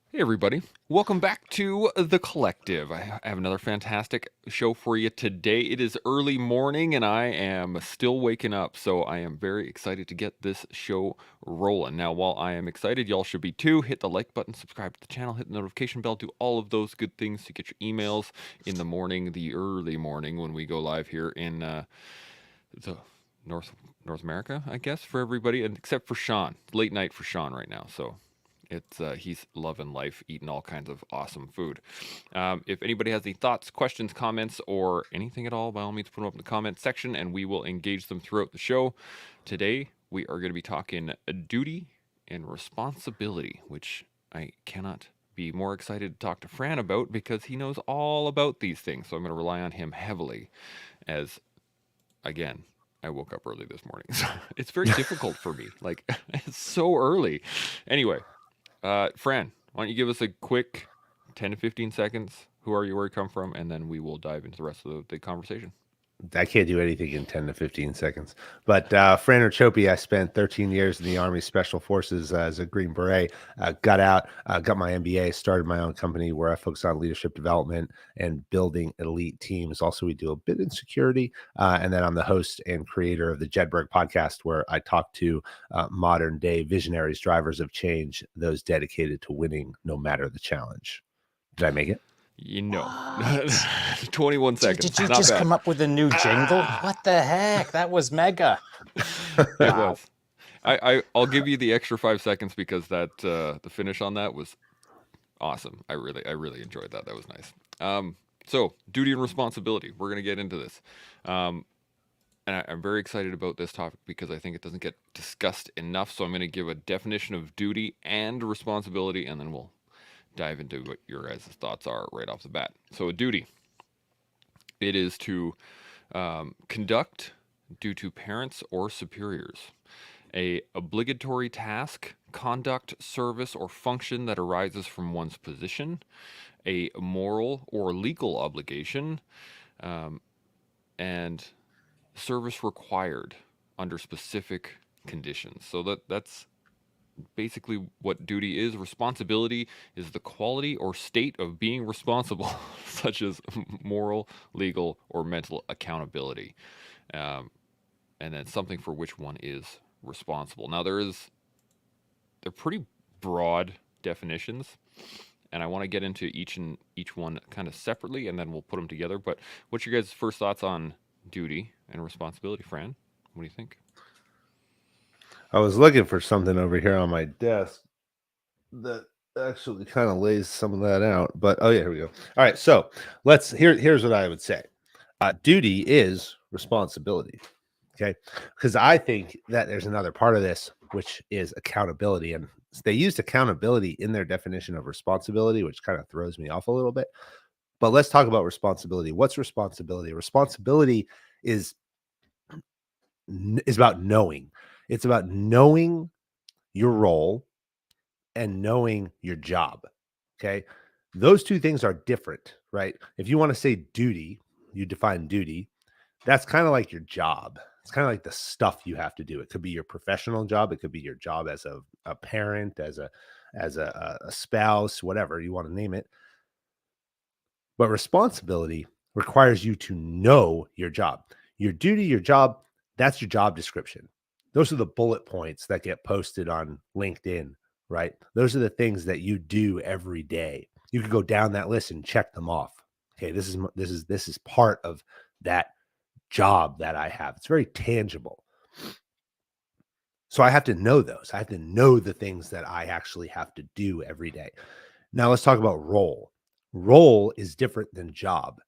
Hey everybody, welcome back to The Collective. I have another fantastic show for you today. It is early morning and I am still waking up, so I am very excited to get this show rolling. Now, while I am excited, y'all should be too. Hit the like button, subscribe to the channel, hit the notification bell, do all of those good things to get your emails in the morning, the early morning when we go live here in the North America, I guess, for everybody, and except for Shaun. Late night for Shaun right now, so it's he's loving life, eating all kinds of awesome food. If anybody has any thoughts, questions, comments, or anything at all, by all means, put them up in the comment section, and we will engage them throughout the show. Today, we are going to be talking duty and responsibility, which I cannot be more excited to talk to Fran about because he knows all about these things. So I'm going to rely on him heavily as, again, I woke up early this morning. So it's very difficult for me. Like, it's so early. Anyway, Fran, why don't you give us a quick 10 to 15 seconds? Who are you, where you come from? And then we will dive into the rest of the conversation. I can't do anything in 10 to 15 seconds. But Fran Chopi, I spent 13 years in the Army Special Forces as a Green Beret. Got out, got my MBA, started my own company where I focus on leadership development and building elite teams. Also, we do a bit in security. And then I'm the host and creator of the Jedburgh podcast, where I talk to modern day visionaries, drivers of change, those dedicated to winning no matter the challenge. Did I make it? You know, What? 21 Did, seconds. did you Not just bad. come up with a new jingle? What the heck? That was mega. It Wow. was. I'll give you the extra 5 seconds because that the finish on that was awesome. I really enjoyed that. That was nice. So duty and responsibility. We're gonna get into this. Um, and I'm very excited about this topic because I think it doesn't get discussed enough. So I'm going to give a definition of duty and responsibility, and then we'll dive into what your guys' thoughts are right off the bat. So a duty, it is to conduct due to parents or superiors. A obligatory task, conduct, service, or function that arises from one's position. A moral or legal obligation, and service required under specific conditions. So that's basically what duty is. Responsibility is the quality or state of being responsible, such as moral, legal, or mental accountability, um, and then something for which one is responsible. Now they're pretty broad definitions, and I want to get into each one kind of separately, and then we'll put them together. But what's your guys' first thoughts on duty and responsibility, Fran? What do you think? I was looking for something over here on my desk that actually kind of lays some of that out. But oh yeah, here we go. All right, so here's what I would say. Duty is responsibility. Okay, because I think that there's another part of this which is accountability, and they used accountability in their definition of responsibility, which kind of throws me off a little bit. But let's talk about responsibility. What's responsibility? Responsibility is about knowing. It's about knowing your role and knowing your job. Okay. Those two things are different, right? If you want to say duty, you define duty, that's kind of like your job. It's kind of like the stuff you have to do. It could be your professional job, it could be your job as a parent, as a spouse, whatever you want to name it. But responsibility requires you to know your job. Your duty, your job, that's your job description. Those are the bullet points that get posted on LinkedIn, right? Those are the things that you do every day. You could go down that list and check them off. Okay, this is part of that job that I have. It's very tangible. So I have to know those. I have to know the things that I actually have to do every day. Now let's talk about role. Role is different than job.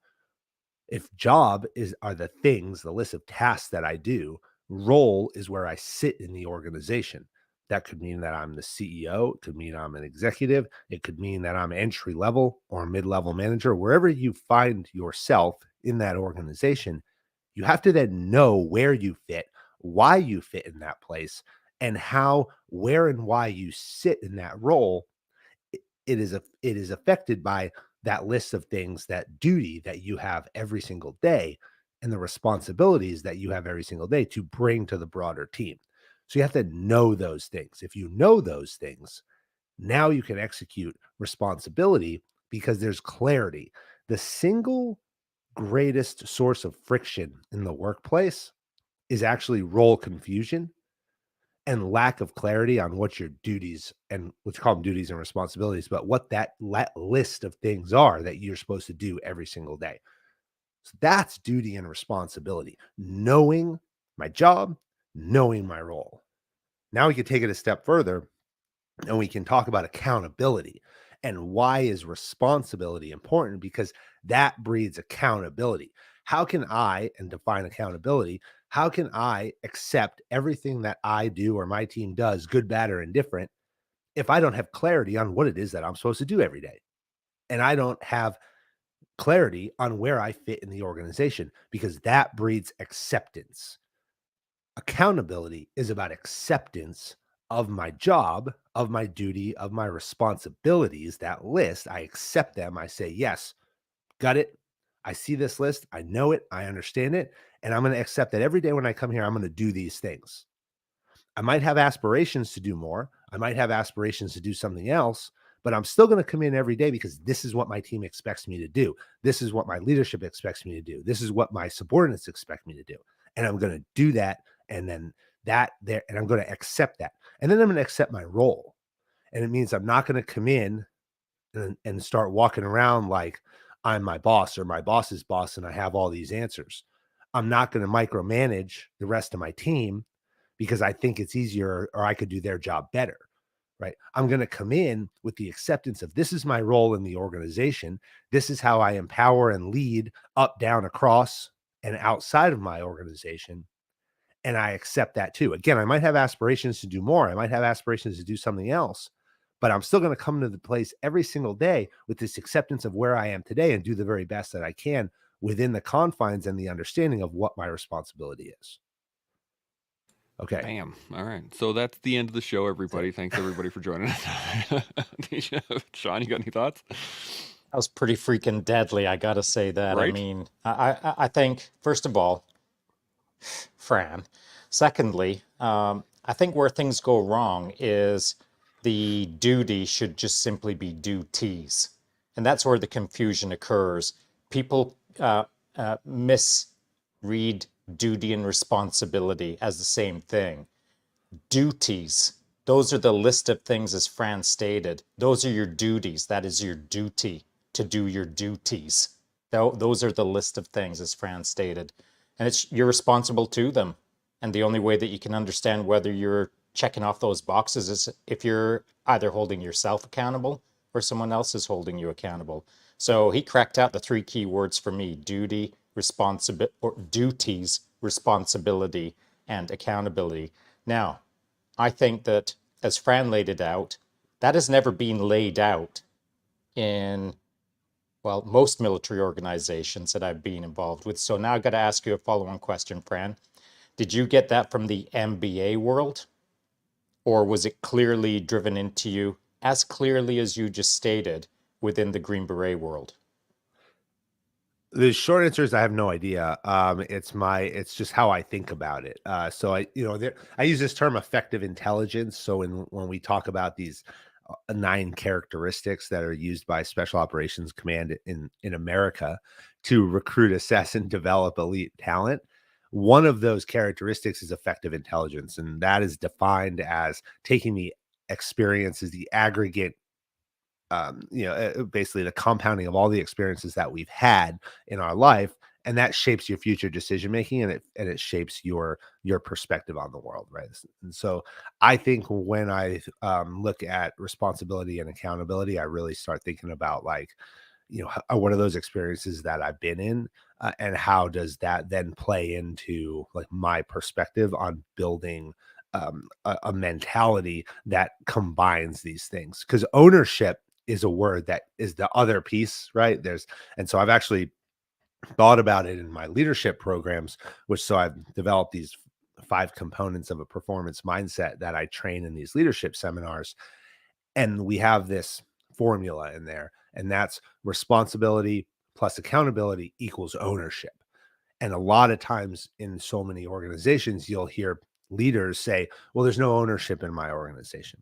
If job are the things, the list of tasks that I do, role is where I sit in the organization. That could mean that I'm the CEO, it could mean I'm an executive, it could mean that I'm entry level or mid-level manager. Wherever you find yourself in that organization, you have to then know where you fit, why you fit in that place, and how, where, and why you sit in that role. It is affected by that list of things, that duty that you have every single day, and the responsibilities that you have every single day to bring to the broader team. So you have to know those things. If you know those things, Now you can execute responsibility because there's clarity. The single greatest source of friction in the workplace is actually role confusion and lack of clarity on what your duties, and let's call them duties and responsibilities, but what that list of things are that you're supposed to do every single day. So that's duty and responsibility, knowing my job, knowing my role. Now we can take it a step further and we can talk about accountability. And why is responsibility important? Because that breeds accountability. How can I, and define accountability, how can I accept everything that I do or my team does, good, bad, or indifferent, if I don't have clarity on what it is that I'm supposed to do every day? And I don't have clarity on where I fit in the organization, because that breeds acceptance. Accountability is about acceptance of my job, of my duty, of my responsibilities. That list, I accept them. I say, yes, got it. I see this list. I know it. I understand it. And I'm going to accept that every day when I come here, I'm going to do these things. I might have aspirations to do more. I might have aspirations to do something else, but I'm still going to come in every day because this is what my team expects me to do. This is what my leadership expects me to do. This is what my subordinates expect me to do. And I'm going to do that. And then that there, and I'm going to accept that. And then I'm going to accept my role. And it means I'm not going to come in and start walking around like I'm my boss or my boss's boss and I have all these answers. I'm not going to micromanage the rest of my team because I think it's easier or I could do their job better, right? I'm going to come in with the acceptance of this is my role in the organization. This is how I empower and lead up, down, across, and outside of my organization. And I accept that too. Again, I might have aspirations to do more. I might have aspirations to do something else, but I'm still going to come to the place every single day with this acceptance of where I am today and do the very best that I can within the confines and the understanding of what my responsibility is. Okay. Bam. All right. So that's the end of the show, That's everybody. it. Thanks everybody for joining us. Shaun, you got any thoughts? That was pretty freaking deadly, I gotta say that. I Right? mean, I think, first of all, Fran. Secondly, I think where things go wrong is the duty should just simply be duties. And that's where the confusion occurs. People misread duty and responsibility as the same thing. Duties, those are the list of things, as Fran stated. Those are your duties. That is your duty to do your duties. Those are the list of things, as Fran stated. And you're responsible to them. And the only way that you can understand whether you're checking off those boxes is if you're either holding yourself accountable or someone else is holding you accountable. So he cracked out the three key words for me: duty, responsibility, or duties, responsibility, and accountability. Now, I think that, as Fran laid it out, that has never been laid out in, well, most military organizations that I've been involved with. So now I've got to ask you a follow-on question, Fran. Did you get that from the MBA world, or was it clearly driven into you, as clearly as you just stated, within the Green Beret world? The short answer is I have no idea. It's just how I think about it. So I use this term effective intelligence. So when we talk about these 9 characteristics that are used by Special Operations Command in America to recruit, assess, and develop elite talent, one of those characteristics is effective intelligence, and that is defined as taking the experiences, the aggregate basically the compounding of all the experiences that we've had in our life, and that shapes your future decision making, and it shapes your perspective on the world, right? And so I think when I look at responsibility and accountability, I really start thinking about, like, what are those experiences that I've been in, and how does that then play into, like, my perspective on building a mentality that combines these things, because ownership is a word that is the other piece, right? And so I've actually thought about it in my leadership programs, so I've developed these 5 components of a performance mindset that I train in these leadership seminars. And we have this formula in there, and that's responsibility plus accountability equals ownership. And a lot of times in so many organizations, you'll hear leaders say, well, there's no ownership in my organization.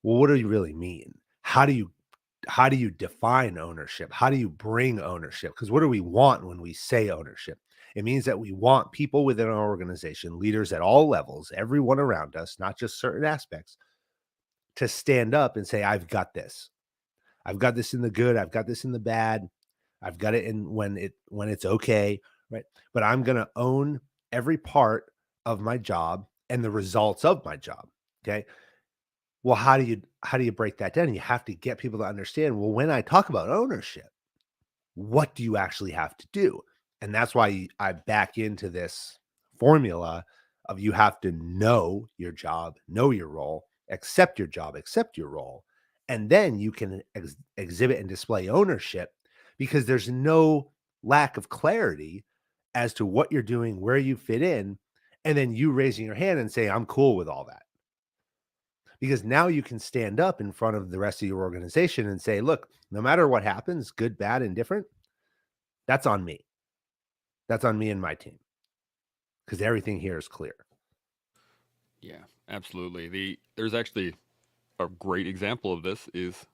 Well, what do you really mean? How do you define ownership? How do you bring ownership? Because what do we want when we say ownership? It means that we want people within our organization, leaders at all levels, everyone around us, not just certain aspects, to stand up and say, I've got this. I've got this in the good. I've got this in the bad. I've got it in when it's okay, right? But I'm going to own every part of my job and the results of my job. Okay. Well, how do you break that down? You have to get people to understand, well, when I talk about ownership, what do you actually have to do? And that's why I back into this formula of you have to know your job, know your role, accept your job, accept your role, and then you can exhibit and display ownership because there's no lack of clarity as to what you're doing, where you fit in, and then you raising your hand and say, I'm cool with all that. Because now you can stand up in front of the rest of your organization and say, look, no matter what happens, good, bad, indifferent, that's on me. That's on me and my team because everything here is clear. Yeah, absolutely. There's actually a great example of this is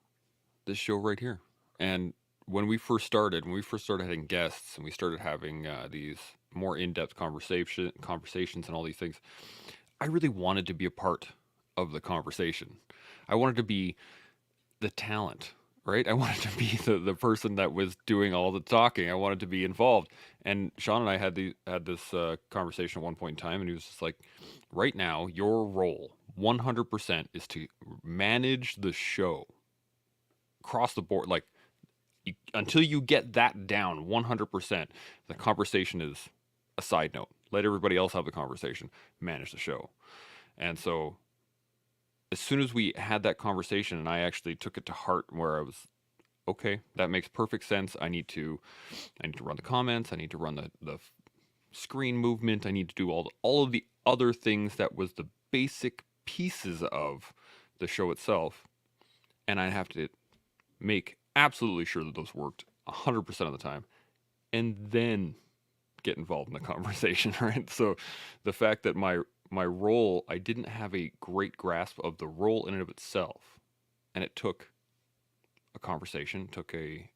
this show right here. And when we first started having guests and we started having these more in-depth conversations and all these things, I really wanted to be a part of the conversation. I wanted to be the talent, right? I wanted to be the person that was doing all the talking. I wanted to be involved. And Shaun and I had this conversation at one point in time, and he was just like, right now, your role 100% is to manage the show across the board. Like, until you get that down 100%, the conversation is a side note. Let everybody else have the conversation, manage the show. And so as soon as we had that conversation and I actually took it to heart where I was, okay, that makes perfect sense. I need to run the comments. I need to run the screen movement. I need to do all of the other things that was the basic pieces of the show itself. And I have to make absolutely sure that those worked 100% of the time. And then get involved in the conversation, right? So the fact that my role, I didn't have a great grasp of the role in and of itself. And it took a conversation, took a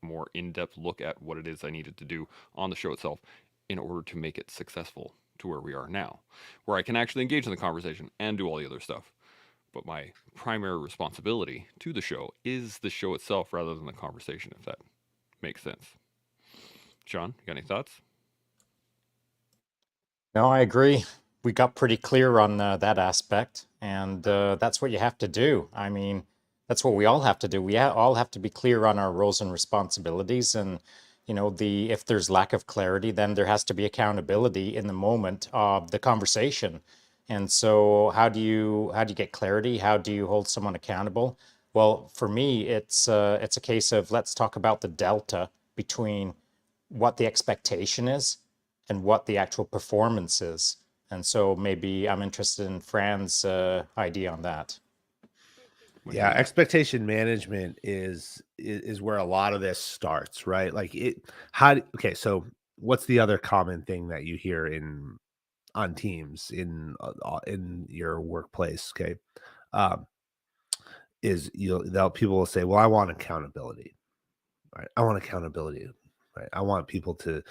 more in-depth look at what it is I needed to do on the show itself in order to make it successful to where we are now, where I can actually engage in the conversation and do all the other stuff. But my primary responsibility to the show is the show itself rather than the conversation, if that makes sense. Shaun, you got any thoughts? No, I agree. We got pretty clear on that aspect, and that's what you have to do. I mean, that's what we all have to do. We all have to be clear on our roles and responsibilities, and if there's lack of clarity, then there has to be accountability in the moment of the conversation. And so, how do you get clarity? How do you hold someone accountable? Well, for me, it's a case of let's talk about the delta between what the expectation is and what the actual performance is. And so maybe I'm interested in Fran's idea on that. Yeah, expectation management is where a lot of this starts, right? Like okay, so what's the other common thing that you hear on teams in your workplace, okay? Um is people will say, "Well, I want accountability." Right? I want accountability, right? I want people to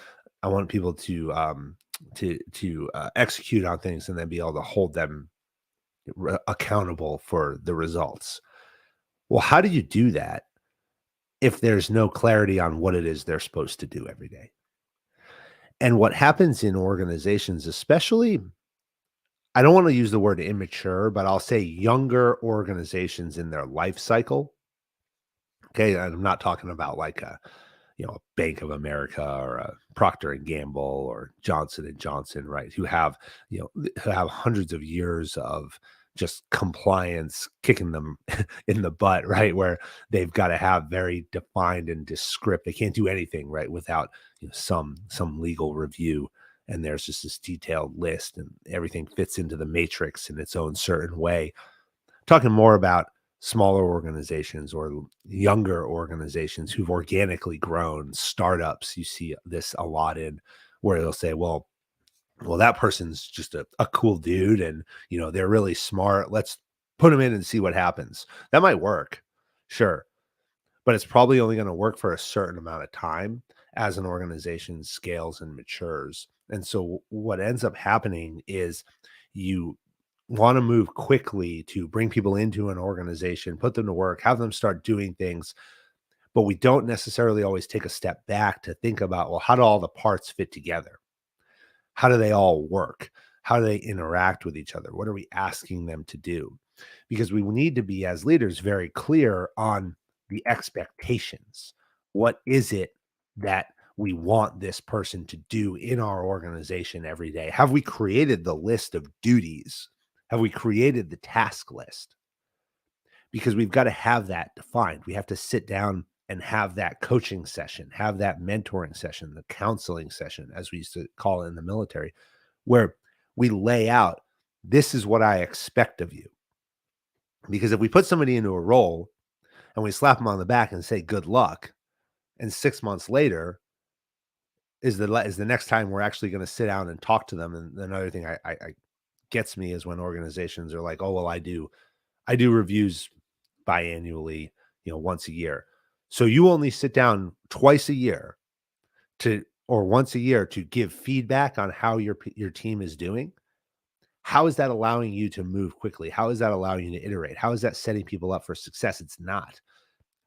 execute on things and then be able to hold them accountable for the results. Well, how do you do that if there's no clarity on what it is they're supposed to do every day? And what happens in organizations, especially, I don't want to use the word immature, but I'll say younger organizations in their life cycle. Okay. And I'm not talking about like a Bank of America or a Procter and Gamble or Johnson and Johnson, right? Who have hundreds of years of just compliance kicking them in the butt, right? Where they've got to have very defined and descript. They can't do anything right without some legal review. And there's just this detailed list, and everything fits into the matrix in its own certain way. Talking more about smaller organizations or younger organizations who've organically grown, startups. You see this a lot in where they'll say, well, that person's just a cool dude, and they're really smart. put them in and see what happens. That might work, sure, but it's probably only going to work for a certain amount of time as an organization scales and matures. And so what ends up happening is you want to move quickly to bring people into an organization, put them to work, have them start doing things, but we don't necessarily always take a step back to think about, well, how do all the parts fit together? How do they all work? How do they interact with each other? What are we asking them to do? Because we need to be, as leaders, very clear on the expectations. What is it that we want this person to do in our organization every day? Have we created the list of duties? Have we created the task list? Because we've got to have that defined. We have to sit down and have that coaching session, have that mentoring session, the counseling session, as we used to call it in the military, where we lay out, this is what I expect of you. Because if we put somebody into a role and we slap them on the back and say, good luck, and 6 months later is the next time we're actually going to sit down and talk to them. And another thing I gets me is when organizations are like, oh, well, I do reviews biannually, once a year. So you only sit down twice a year or once a year to give feedback on how your team is doing. How is that allowing you to move quickly? How is that allowing you to iterate? How is that setting people up for success? It's not.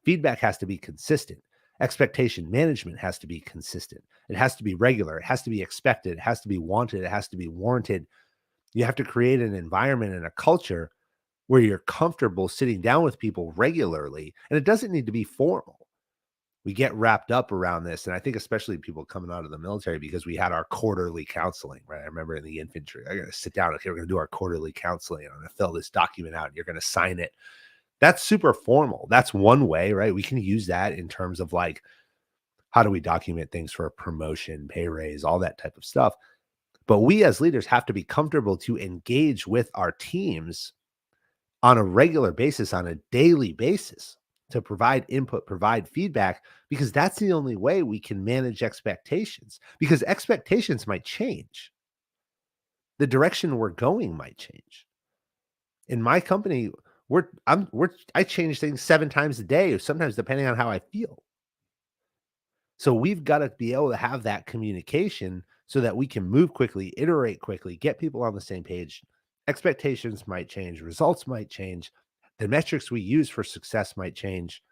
Feedback has to be consistent. Expectation management has to be consistent. It has to be regular. It has to be expected. It has to be wanted. It has to be warranted. You have to create an environment and a culture where you're comfortable sitting down with people regularly. And it doesn't need to be formal. We get wrapped up around this. And I think especially people coming out of the military, because we had our quarterly counseling, right? I remember in the infantry, I got to sit down. Okay, we're going to do our quarterly counseling. I'm going to fill this document out. And you're going to sign it. That's super formal. That's one way, right? We can use that in terms of like, how do we document things for a promotion, pay raise, all that type of stuff. But we as leaders have to be comfortable to engage with our teams on a regular basis, on a daily basis, to provide input, provide feedback, because that's the only way we can manage expectations, because expectations might change. The direction we're going might change. In my company, I change things 7 times a day, or sometimes depending on how I feel. So we've got to be able to have that communication so that we can move quickly, iterate quickly, get people on the same page. Expectations might change, results might change, the metrics we use for success might change.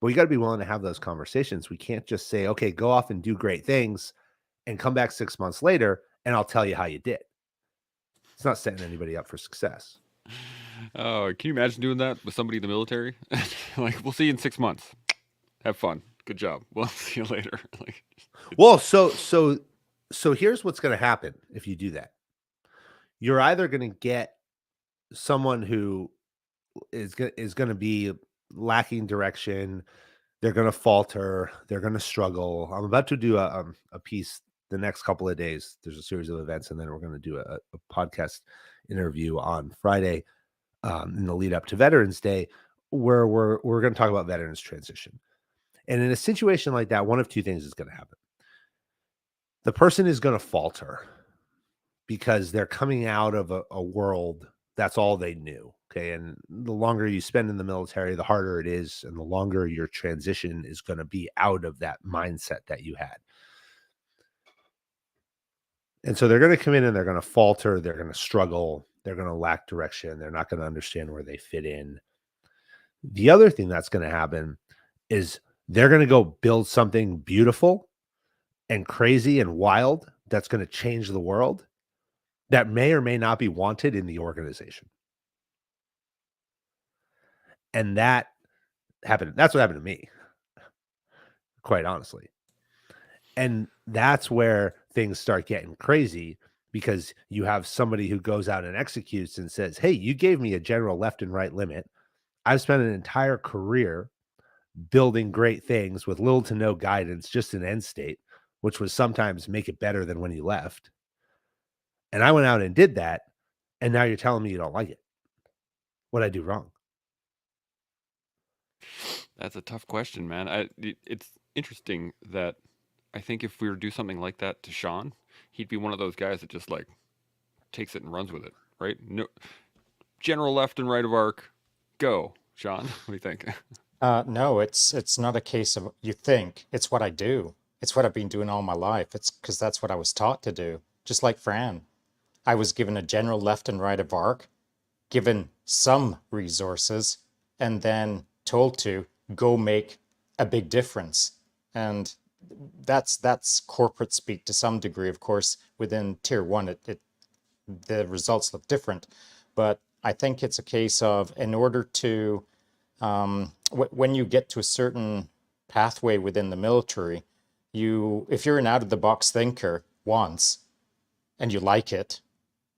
But we got to be willing to have those conversations. We can't just say, okay, go off and do great things and come back 6 months later and I'll tell you how you did. It's not setting anybody up for success. Oh, can you imagine doing that with somebody in the military? Like, we'll see you in 6 months. Have fun. Good job. We'll see you later. Like, Well, so here's what's going to happen if you do that. You're either going to get someone who is going to be lacking direction. They're going to falter. They're going to struggle. I'm about to do a piece the next couple of days. There's a series of events, and then we're going to do a podcast interview on Friday in the lead up to Veterans Day, where we're going to talk about veterans transition. And in a situation like that, one of two things is going to happen. The person is going to falter because they're coming out of a world that's all they knew. Okay. And the longer you spend in the military, the harder it is. And the longer your transition is going to be out of that mindset that you had. And so they're going to come in and they're going to falter. They're going to struggle. They're going to lack direction. They're not going to understand where they fit in. The other thing that's going to happen is they're going to go build something beautiful and crazy and wild that's going to change the world that may or may not be wanted in the organization. And that happened. That's what happened to me, quite honestly. And that's where things start getting crazy, because you have somebody who goes out and executes and says, hey, you gave me a general left and right limit. I've spent an entire career building great things with little to no guidance, just an end state, which was sometimes make it better than when you left. And I went out and did that. And now you're telling me you don't like it. What'd I do wrong? that's a tough question, man. It's interesting that I think if we were to do something like that to Shaun, he'd be one of those guys that just like takes it and runs with it, right? No, general left and right of arc, go. Shaun, what do you think? No, it's not a case of you think. It's what I do. It's what I've been doing all my life. It's because that's what I was taught to do. Just like Fran, I was given a general left and right of arc, given some resources, and then told to go make a big difference. And that's corporate speak to some degree. Of course, within tier one, the results look different. But I think it's a case of in order to when you get to a certain pathway within the military, if you're an out of the box thinker once and you like it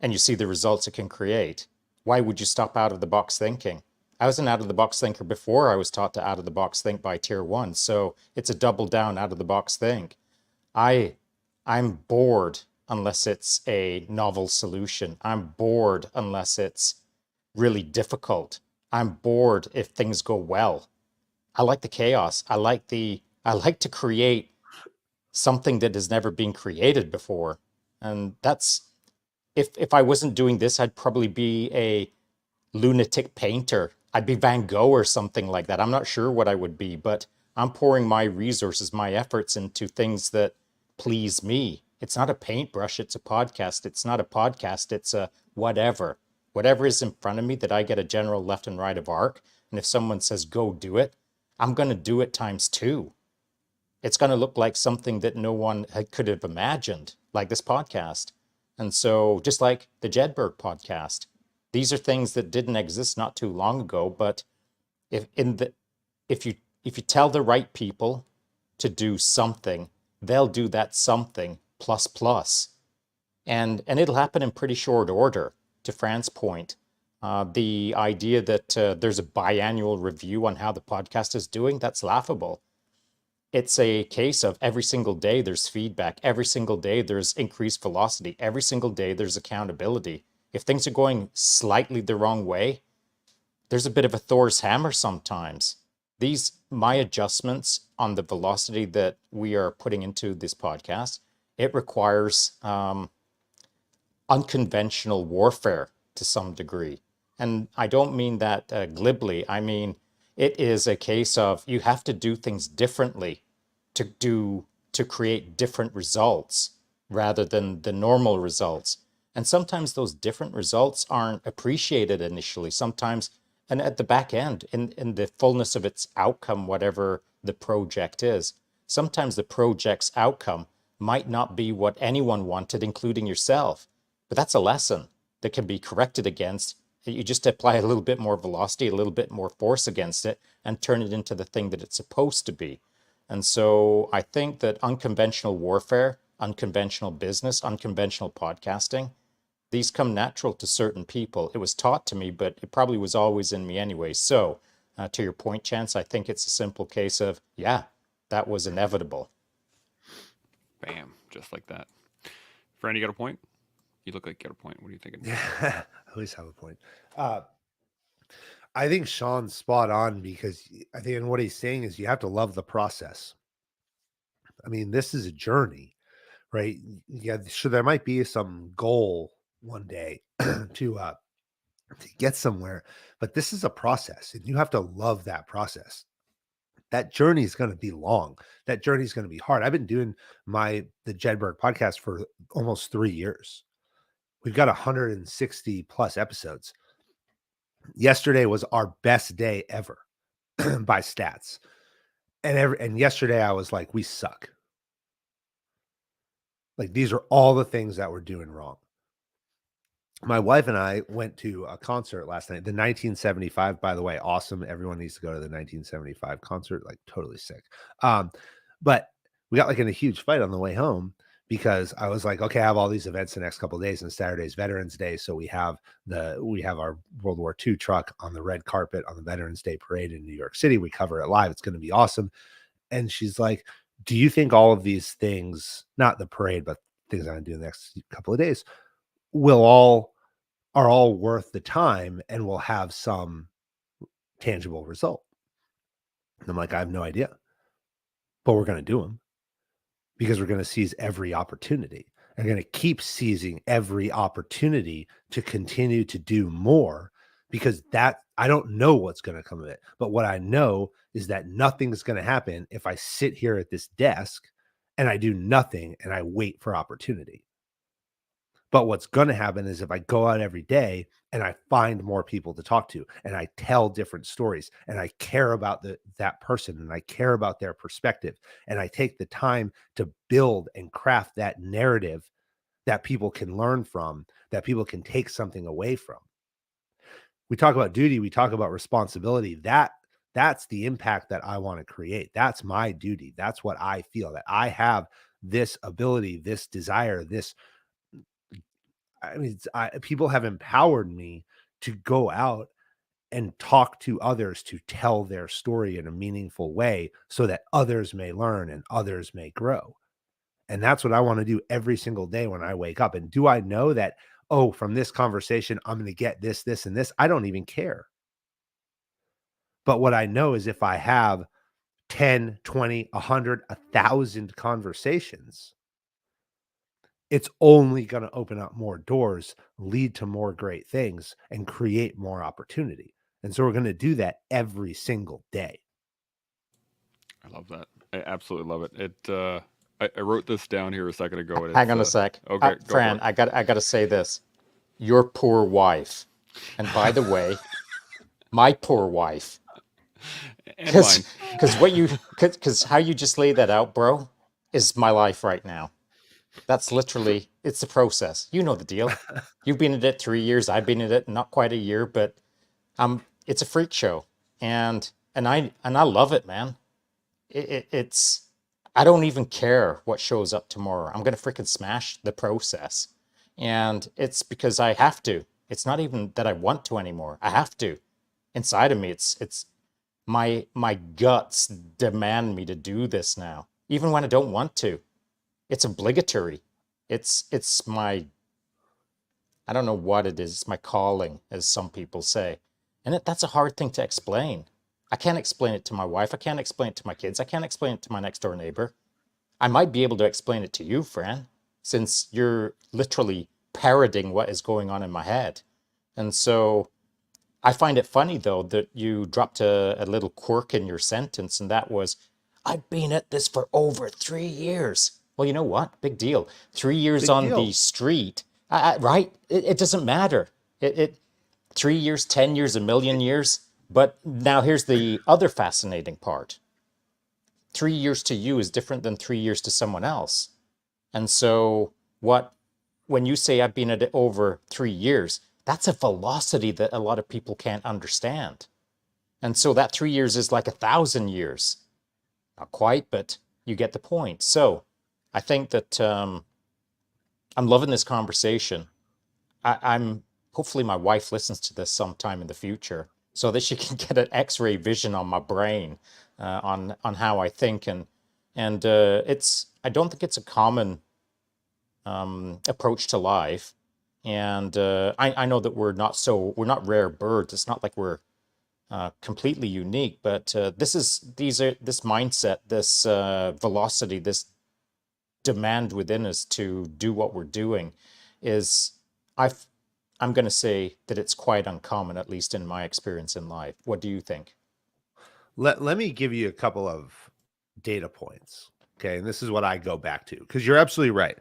and you see the results it can create, why would you stop out of the box thinking? I was an out of the box thinker before I was taught to out of the box think by tier one. So it's a double down out of the box think. I'm bored unless it's a novel solution. I'm bored unless it's really difficult. I'm bored if things go well. I like the chaos. I like to create something that has never been created before. And that's if I wasn't doing this, I'd probably be a lunatic painter. I'd be Van Gogh or something like that. I'm not sure what I would be, but I'm pouring my resources, my efforts into things that please me. It's not a paintbrush, it's a podcast. It's not a podcast, it's a whatever. Whatever is in front of me that I get a general left and right of arc. And if someone says, go do it, I'm going to do it times two. It's going to look like something that no one could have imagined, like this podcast. And so just like the Jedburgh podcast, these are things that didn't exist not too long ago. But if you tell the right people to do something, they'll do that something plus plus. And it'll happen in pretty short order. To Fran's point, the idea that there's a biannual review on how the podcast is doing, that's laughable. It's a case of every single day there's feedback. Every single day there's increased velocity. Every single day there's accountability. If things are going slightly the wrong way, there's a bit of a Thor's hammer sometimes. My adjustments on the velocity that we are putting into this podcast, it requires unconventional warfare to some degree. And I don't mean that glibly. I mean, it is a case of you have to do things differently to create different results rather than the normal results. And sometimes those different results aren't appreciated initially. Sometimes, and at the back end, in the fullness of its outcome, whatever the project is, sometimes the project's outcome might not be what anyone wanted, including yourself. But that's a lesson that can be corrected against. You just apply a little bit more velocity, a little bit more force against it, and turn it into the thing that it's supposed to be. And so I think that unconventional warfare, unconventional business, unconventional podcasting, these come natural to certain people. It was taught to me, but it probably was always in me anyway. So to your point, Chance, I think it's a simple case of, yeah, that was inevitable. Bam, just like that. Fran, you got a point? You look like you got a point. What are you thinking? Yeah, I always have a point. I think Shaun's spot on because I think what he's saying is you have to love the process. I mean, this is a journey, right? Yeah, sure, there might be some goal one day to get somewhere, but this is a process, and you have to love that process. That journey is going to be long. That journey is going to be hard. I've been doing the Jedburgh podcast for almost 3 years. We've got 160 plus episodes. Yesterday was our best day ever by stats. And yesterday I was like, we suck. Like, these are all the things that we're doing wrong. My wife and I went to a concert last night. The 1975, by the way, awesome. Everyone needs to go to the 1975 concert. Like, totally sick. But we got like in a huge fight on the way home because I was like, okay, I have all these events the next couple of days, and Saturday's Veterans Day. So we have our World War II truck on the red carpet on the Veterans Day parade in New York City. We cover it live. It's going to be awesome. And she's like, do you think all of these things, not the parade, but things I'm going to do the next couple of days, are all worth the time and will have some tangible result? And I'm like, I have no idea, but we're going to do them because we're going to seize every opportunity. I'm going to keep seizing every opportunity to continue to do more because I don't know what's going to come of it. But what I know is that nothing's going to happen if I sit here at this desk and I do nothing and I wait for opportunity. But what's going to happen is if I go out every day and I find more people to talk to and I tell different stories and I care about that person and I care about their perspective and I take the time to build and craft that narrative that people can learn from, that people can take something away from. We talk about duty, we talk about responsibility. That's the impact that I want to create. That's my duty. That's what I feel, that I have this ability, this desire, this I mean, people have empowered me to go out and talk to others to tell their story in a meaningful way so that others may learn and others may grow. And that's what I want to do every single day when I wake up. And do I know that, oh, from this conversation, I'm going to get this, this, and this? I don't even care. But what I know is if I have 10, 20, 100, 1,000 conversations, it's only going to open up more doors, lead to more great things, and create more opportunity. And so we're going to do that every single day. I love that. I absolutely love it. I wrote this down here a second ago. And Hang on a sec. Okay, go Fran, for it. I got to say this. Your poor wife. And by the way, my poor wife. And mine. Because how you just laid that out, bro, is my life right now. That's literally, it's the process. You know the deal. You've been in it 3 years. I've been in it not quite a year, but it's a freak show, and I love it, man. It's I don't even care what shows up tomorrow. I'm gonna freaking smash the process, and it's because I have to. It's not even that I want to anymore. I have to. Inside of me, it's my guts demand me to do this now, even when I don't want to. It's obligatory. It's my, I don't know what it is. It's my calling, as some people say. And that's a hard thing to explain. I can't explain it to my wife. I can't explain it to my kids. I can't explain it to my next door neighbor. I might be able to explain it to you, Fran, since you're literally parroting what is going on in my head. And so I find it funny, though, that you dropped a little quirk in your sentence, and that was, I've been at this for over 3 years. Well, you know what? Big deal. 3 years Big on deal. the street, right? It doesn't matter. 3 years, 10 years, a million years. But now here's the other fascinating part. 3 years to you is different than 3 years to someone else. And so when you say I've been at it over 3 years, that's a velocity that a lot of people can't understand. And so that 3 years is like 1,000 years. Not quite, but you get the point. So I think that I'm loving this conversation. I'm hopefully my wife listens to this sometime in the future so that she can get an X-ray vision on my brain, on how I think, and it's, I don't think it's a common approach to life, and I know that we're not rare birds. It's not like we're completely unique, but this mindset, this velocity, this demand within us to do what we're doing is, I'm going to say that it's quite uncommon, at least in my experience in life. What do you think? Let me give you a couple of data points. Okay. And this is what I go back to, because you're absolutely right.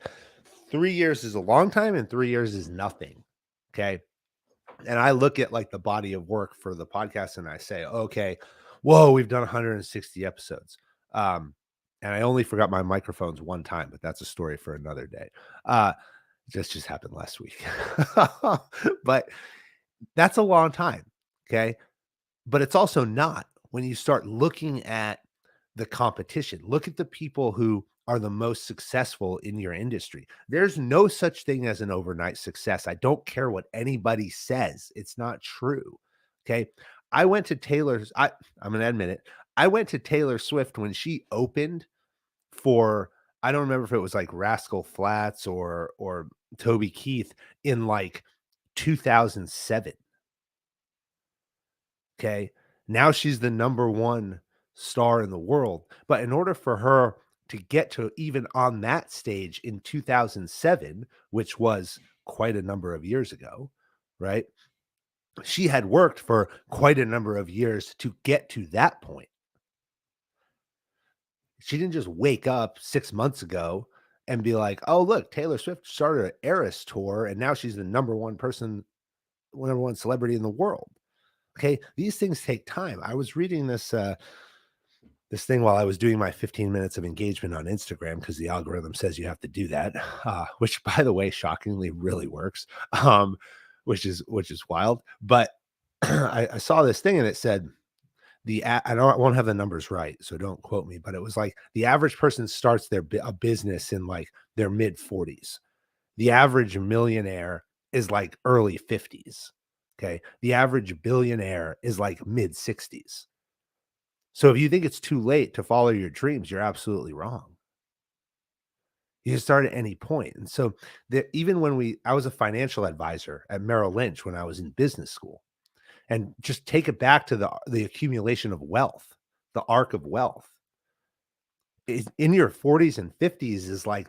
3 years is a long time and 3 years is nothing. Okay. And I look at like the body of work for the podcast and I say, okay, whoa, we've done 160 episodes. And I only forgot my microphones one time, but that's a story for another day. Just happened last week. But that's a long time. Okay. But it's also not when you start looking at the competition. Look at the people who are the most successful in your industry. There's no such thing as an overnight success. I don't care what anybody says. It's not true. Okay. I went to Taylor's, I'm going to admit it. I went to Taylor Swift when she opened for, I don't remember if it was like Rascal Flatts or Toby Keith in like 2007. Okay. Now she's the number one star in the world. But in order for her to get to even on that stage in 2007, which was quite a number of years ago, right? she had worked for quite a number of years to get to that point. She didn't just wake up 6 months ago and be like, "Oh, look, Taylor Swift started an Eras tour, and now she's the number one celebrity in the world." Okay, these things take time. I was reading this thing while I was doing my 15 minutes of engagement on Instagram because the algorithm says you have to do that, which, by the way, shockingly really works, which is wild. But I saw this thing and it said I won't have the numbers right, so don't quote me, but it was like the average person starts a business in like their mid 40s. The average millionaire is like early 50s. Okay, the average billionaire is like mid 60s. So if you think it's too late to follow your dreams, you're absolutely wrong. You can start at any point. And so even when I was a financial advisor at Merrill Lynch when I was in business school, and just take it back to the accumulation of wealth, the arc of wealth. In your 40s and 50s is like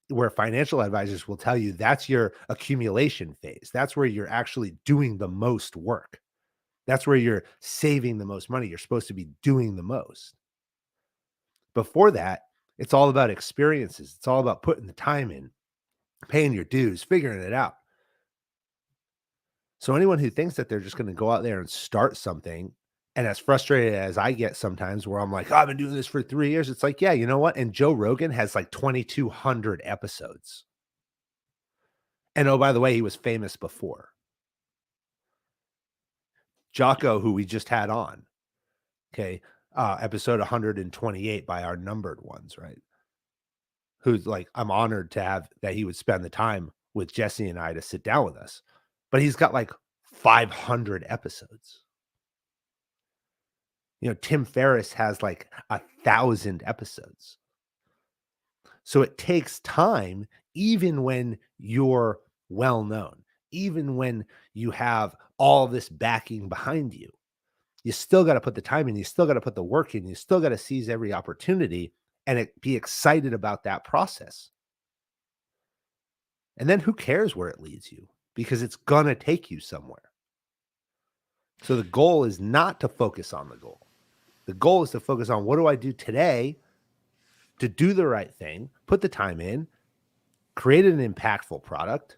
where financial advisors will tell you that's your accumulation phase. That's where you're actually doing the most work. That's where you're saving the most money. You're supposed to be doing the most. Before that, it's all about experiences. It's all about putting the time in, paying your dues, figuring it out. So anyone who thinks that they're just going to go out there and start something, and as frustrated as I get sometimes where I'm like, "Oh, I've been doing this for 3 years." It's like, yeah, you know what? And Joe Rogan has like 2,200 episodes. And oh, by the way, he was famous before. Jocko, who we just had on, okay, episode 128 by our numbered ones, right? Who's like, I'm honored to have that he would spend the time with Jesse and I to sit down with us. But he's got like 500 episodes. Tim Ferriss has like 1,000 episodes. So it takes time, even when you're well known, even when you have all this backing behind you. You still got to put the time in, you still got to put the work in, you still got to seize every opportunity and be excited about that process. And then who cares where it leads you? Because it's going to take you somewhere. So the goal is not to focus on the goal. The goal is to focus on what do I do today to do the right thing, put the time in, create an impactful product,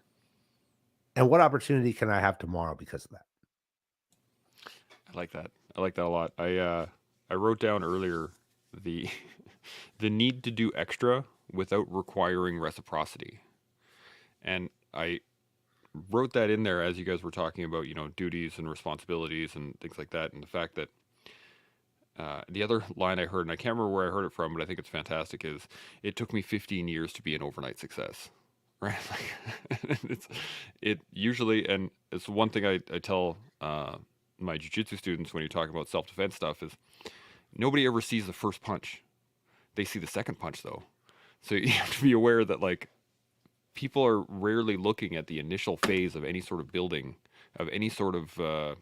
and what opportunity can I have tomorrow because of that? I like that. I like that a lot. I wrote down earlier the the need to do extra without requiring reciprocity. And I wrote that in there as you guys were talking about, duties and responsibilities and things like that, and the fact that the other line I heard, and I can't remember where I heard it from, but I think it's fantastic, is it took me 15 years to be an overnight success. Right? It usually, and it's one thing I tell my jujitsu students when you talk about self defense stuff is nobody ever sees the first punch. They see the second punch though. So you have to be aware that like people are rarely looking at the initial phase of any sort of building, of any sort of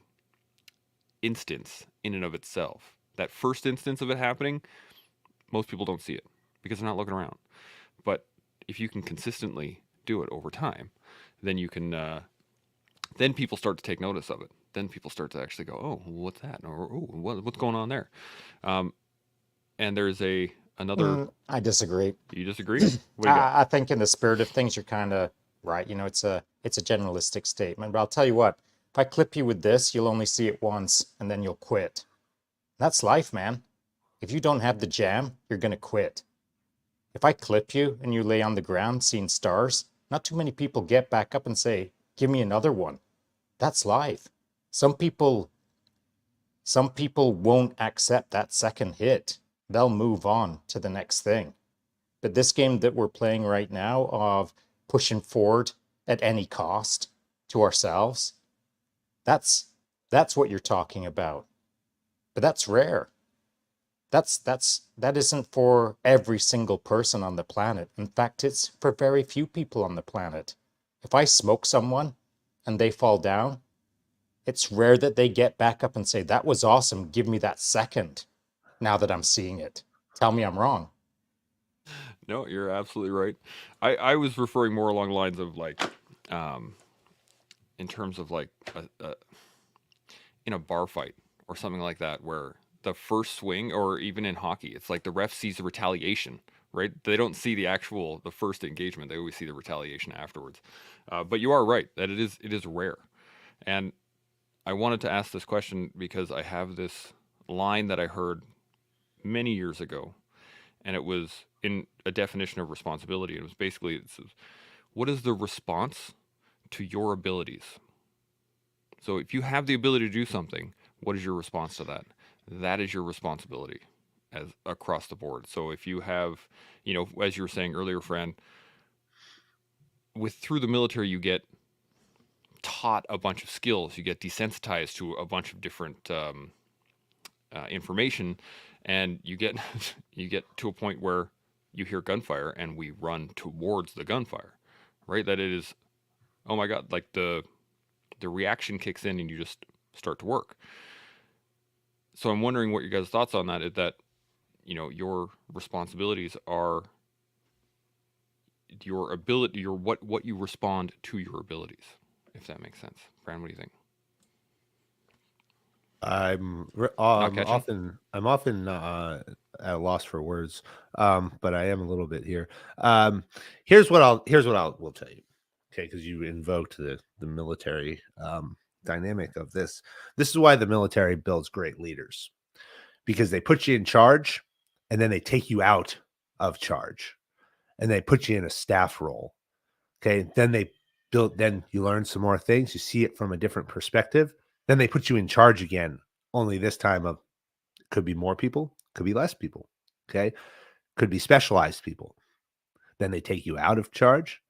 instance in and of itself. That first instance of it happening, most people don't see it because they're not looking around. But if you can consistently do it over time, then you can. Then people start to take notice of it. Then people start to actually go, "Oh, what's that?" Or "Oh, what's going on there?" And there's another. I disagree. You disagree? What do you got? I think in the spirit of things, you're kind of right. It's a generalistic statement, but I'll tell you what. If I clip you with this, you'll only see it once, and then you'll quit. That's life, man. If you don't have the jam, you're gonna quit. If I clip you and you lay on the ground seeing stars, not too many people get back up and say, "Give me another one." That's life. Some people won't accept that second hit. They'll move on to the next thing. But this game that we're playing right now of pushing forward at any cost to ourselves, that's what you're talking about. But that's rare. That isn't for every single person on the planet. In fact, it's for very few people on the planet. If I smoke someone and they fall down, it's rare that they get back up and say, "That was awesome. Give me that second now that I'm seeing it." Tell me I'm wrong. No, you're absolutely right. I was referring more along the lines of like, in terms of like in a bar fight or something like that, where the first swing, or even in hockey, it's like the ref sees the retaliation, right? They don't see the first engagement. They always see the retaliation afterwards. But you are right that it is rare. And I wanted to ask this question because I have this line that I heard many years ago, and it was in a definition of responsibility. It was basically, it says, what is the response to your abilities? So if you have the ability to do something, what is your response to that? That is your responsibility as across the board. So if you have, as you were saying earlier, Fran, through the military, you get taught a bunch of skills. You get desensitized to a bunch of different information, and you get you get to a point where you hear gunfire, and we run towards the gunfire, right? That it is, oh my god, like the reaction kicks in, and you just start to work. So I'm wondering what your guys' thoughts on that is. That your responsibilities are your ability, your what you respond to your abilities, if that makes sense. Fran, what do you think? I'm Not catching? I'm often at a loss for words, but I am a little bit here. Here's what I'll will tell you, okay? Because you invoked the military dynamic of this. This is why the military builds great leaders, because they put you in charge, and then they take you out of charge, and they put you in a staff role. Okay, then you learn some more things. You see it from a different perspective. Then they put you in charge again. Only this time of could be more people, could be less people. Okay, could be specialized people. Then they take you out of charge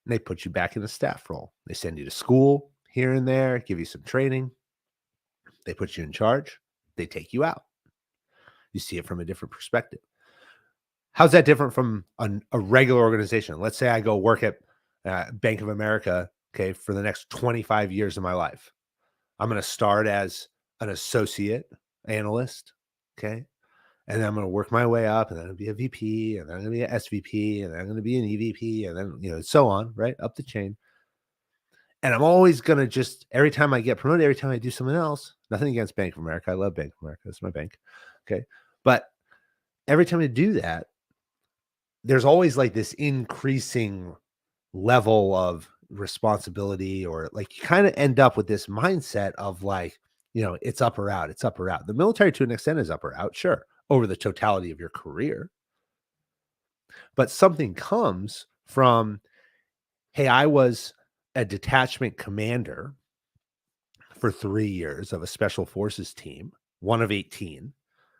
and they put you back in the staff role. They send you to school here and there, give you some training. They put you in charge. They take you out. You see it from a different perspective. How's that different from a regular organization? Let's say I go work at Bank of America, okay, for the next 25 years of my life. I'm going to start as an associate analyst, okay, and then I'm going to work my way up, and then I'll be a VP, and then I'm going to be an SVP, and then I'm going to be an EVP, and then so on, right, up the chain. And I'm always going to just every time I get promoted, every time I do something else. Nothing against Bank of America, I love Bank of America, it's my bank, okay, but every time I do that, there's always like this increasing level of responsibility, or like you kind of end up with this mindset of like, it's up or out, it's up or out. The military to an extent is up or out, sure, over the totality of your career. But something comes from, hey, I was a detachment commander for 3 years of a special forces team, one of 18,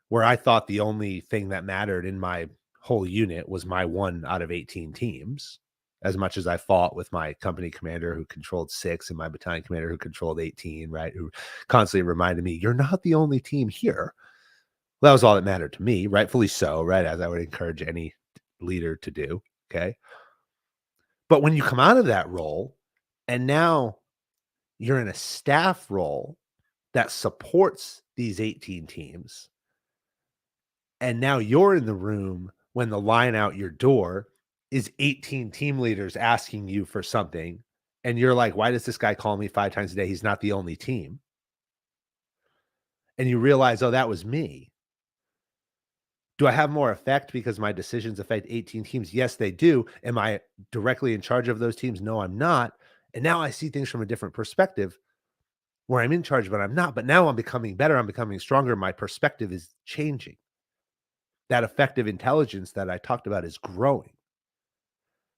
where I thought the only thing that mattered in my whole unit was my one out of 18 teams, as much as I fought with my company commander who controlled 6 and my battalion commander who controlled 18, right? Who constantly reminded me, you're not the only team here. Well, that was all that mattered to me, rightfully so, right? As I would encourage any leader to do. Okay. But when you come out of that role and now you're in a staff role that supports these 18 teams, and now you're in the room when the line out your door is 18 team leaders asking you for something. And you're like, why does this guy call me 5 times a day? He's not the only team. And you realize, oh, that was me. Do I have more effect because my decisions affect 18 teams? Yes, they do. Am I directly in charge of those teams? No, I'm not. And now I see things from a different perspective where I'm in charge, but I'm not. But now I'm becoming better. I'm becoming stronger. My perspective is changing. That effective intelligence that I talked about is growing.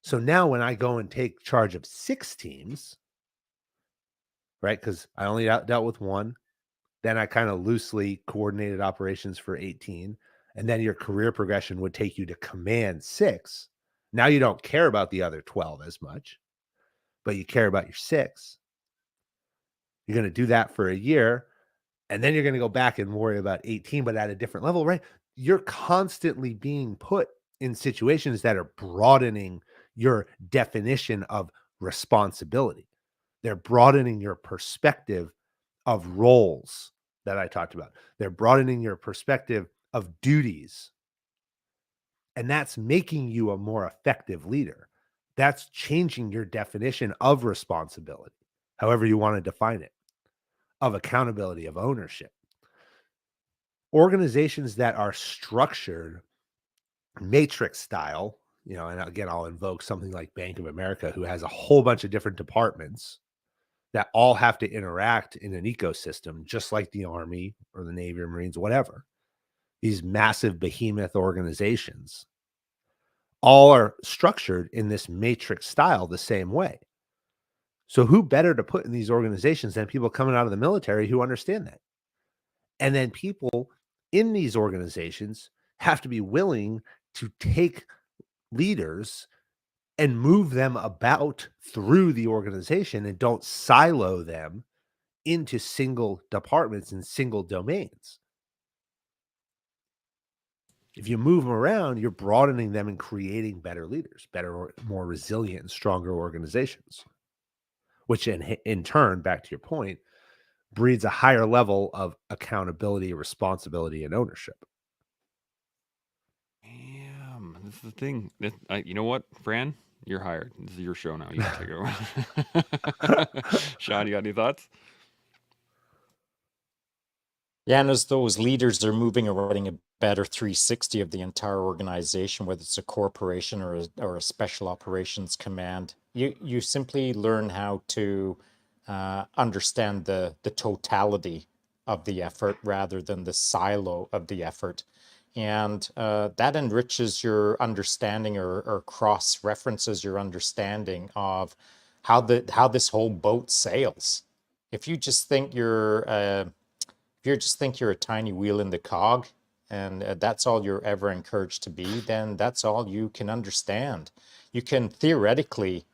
So now when I go and take charge of 6 teams, right? Because I only dealt with one, then I kind of loosely coordinated operations for 18. And then your career progression would take you to command 6. Now you don't care about the other 12 as much, but you care about your 6. You're going to do that for a year. And then you're going to go back and worry about 18, but at a different level, right? You're constantly being put in situations that are broadening your definition of responsibility. They're broadening your perspective of roles that I talked about. They're broadening your perspective of duties. And that's making you a more effective leader. That's changing your definition of responsibility, however you want to define it. of accountability, of ownership. Organizations that are structured matrix style, and again, I'll invoke something like Bank of America, who has a whole bunch of different departments that all have to interact in an ecosystem, just like the Army or the Navy or Marines, whatever. These massive behemoth organizations all are structured in this matrix style the same way. So who better to put in these organizations than people coming out of the military who understand that? And then people in these organizations have to be willing to take leaders and move them about through the organization and don't silo them into single departments and single domains. If you move them around, you're broadening them and creating better leaders, better, more resilient and stronger organizations, which in turn, back to your point, breeds a higher level of accountability, responsibility, and ownership. Damn, this is the thing. You know what, Fran? You're hired. This is your show now. You can take it over. Shaun, you got any thoughts? Yeah, and as those leaders are moving around, getting a better 360 of the entire organization, whether it's a corporation or a special operations command, you simply learn how to understand the totality of the effort rather than the silo of the effort. And that enriches your understanding or cross references your understanding of how this whole boat sails. If you just think you're a tiny wheel in the cog, and that's all you're ever encouraged to be, then that's all you can understand. You can theoretically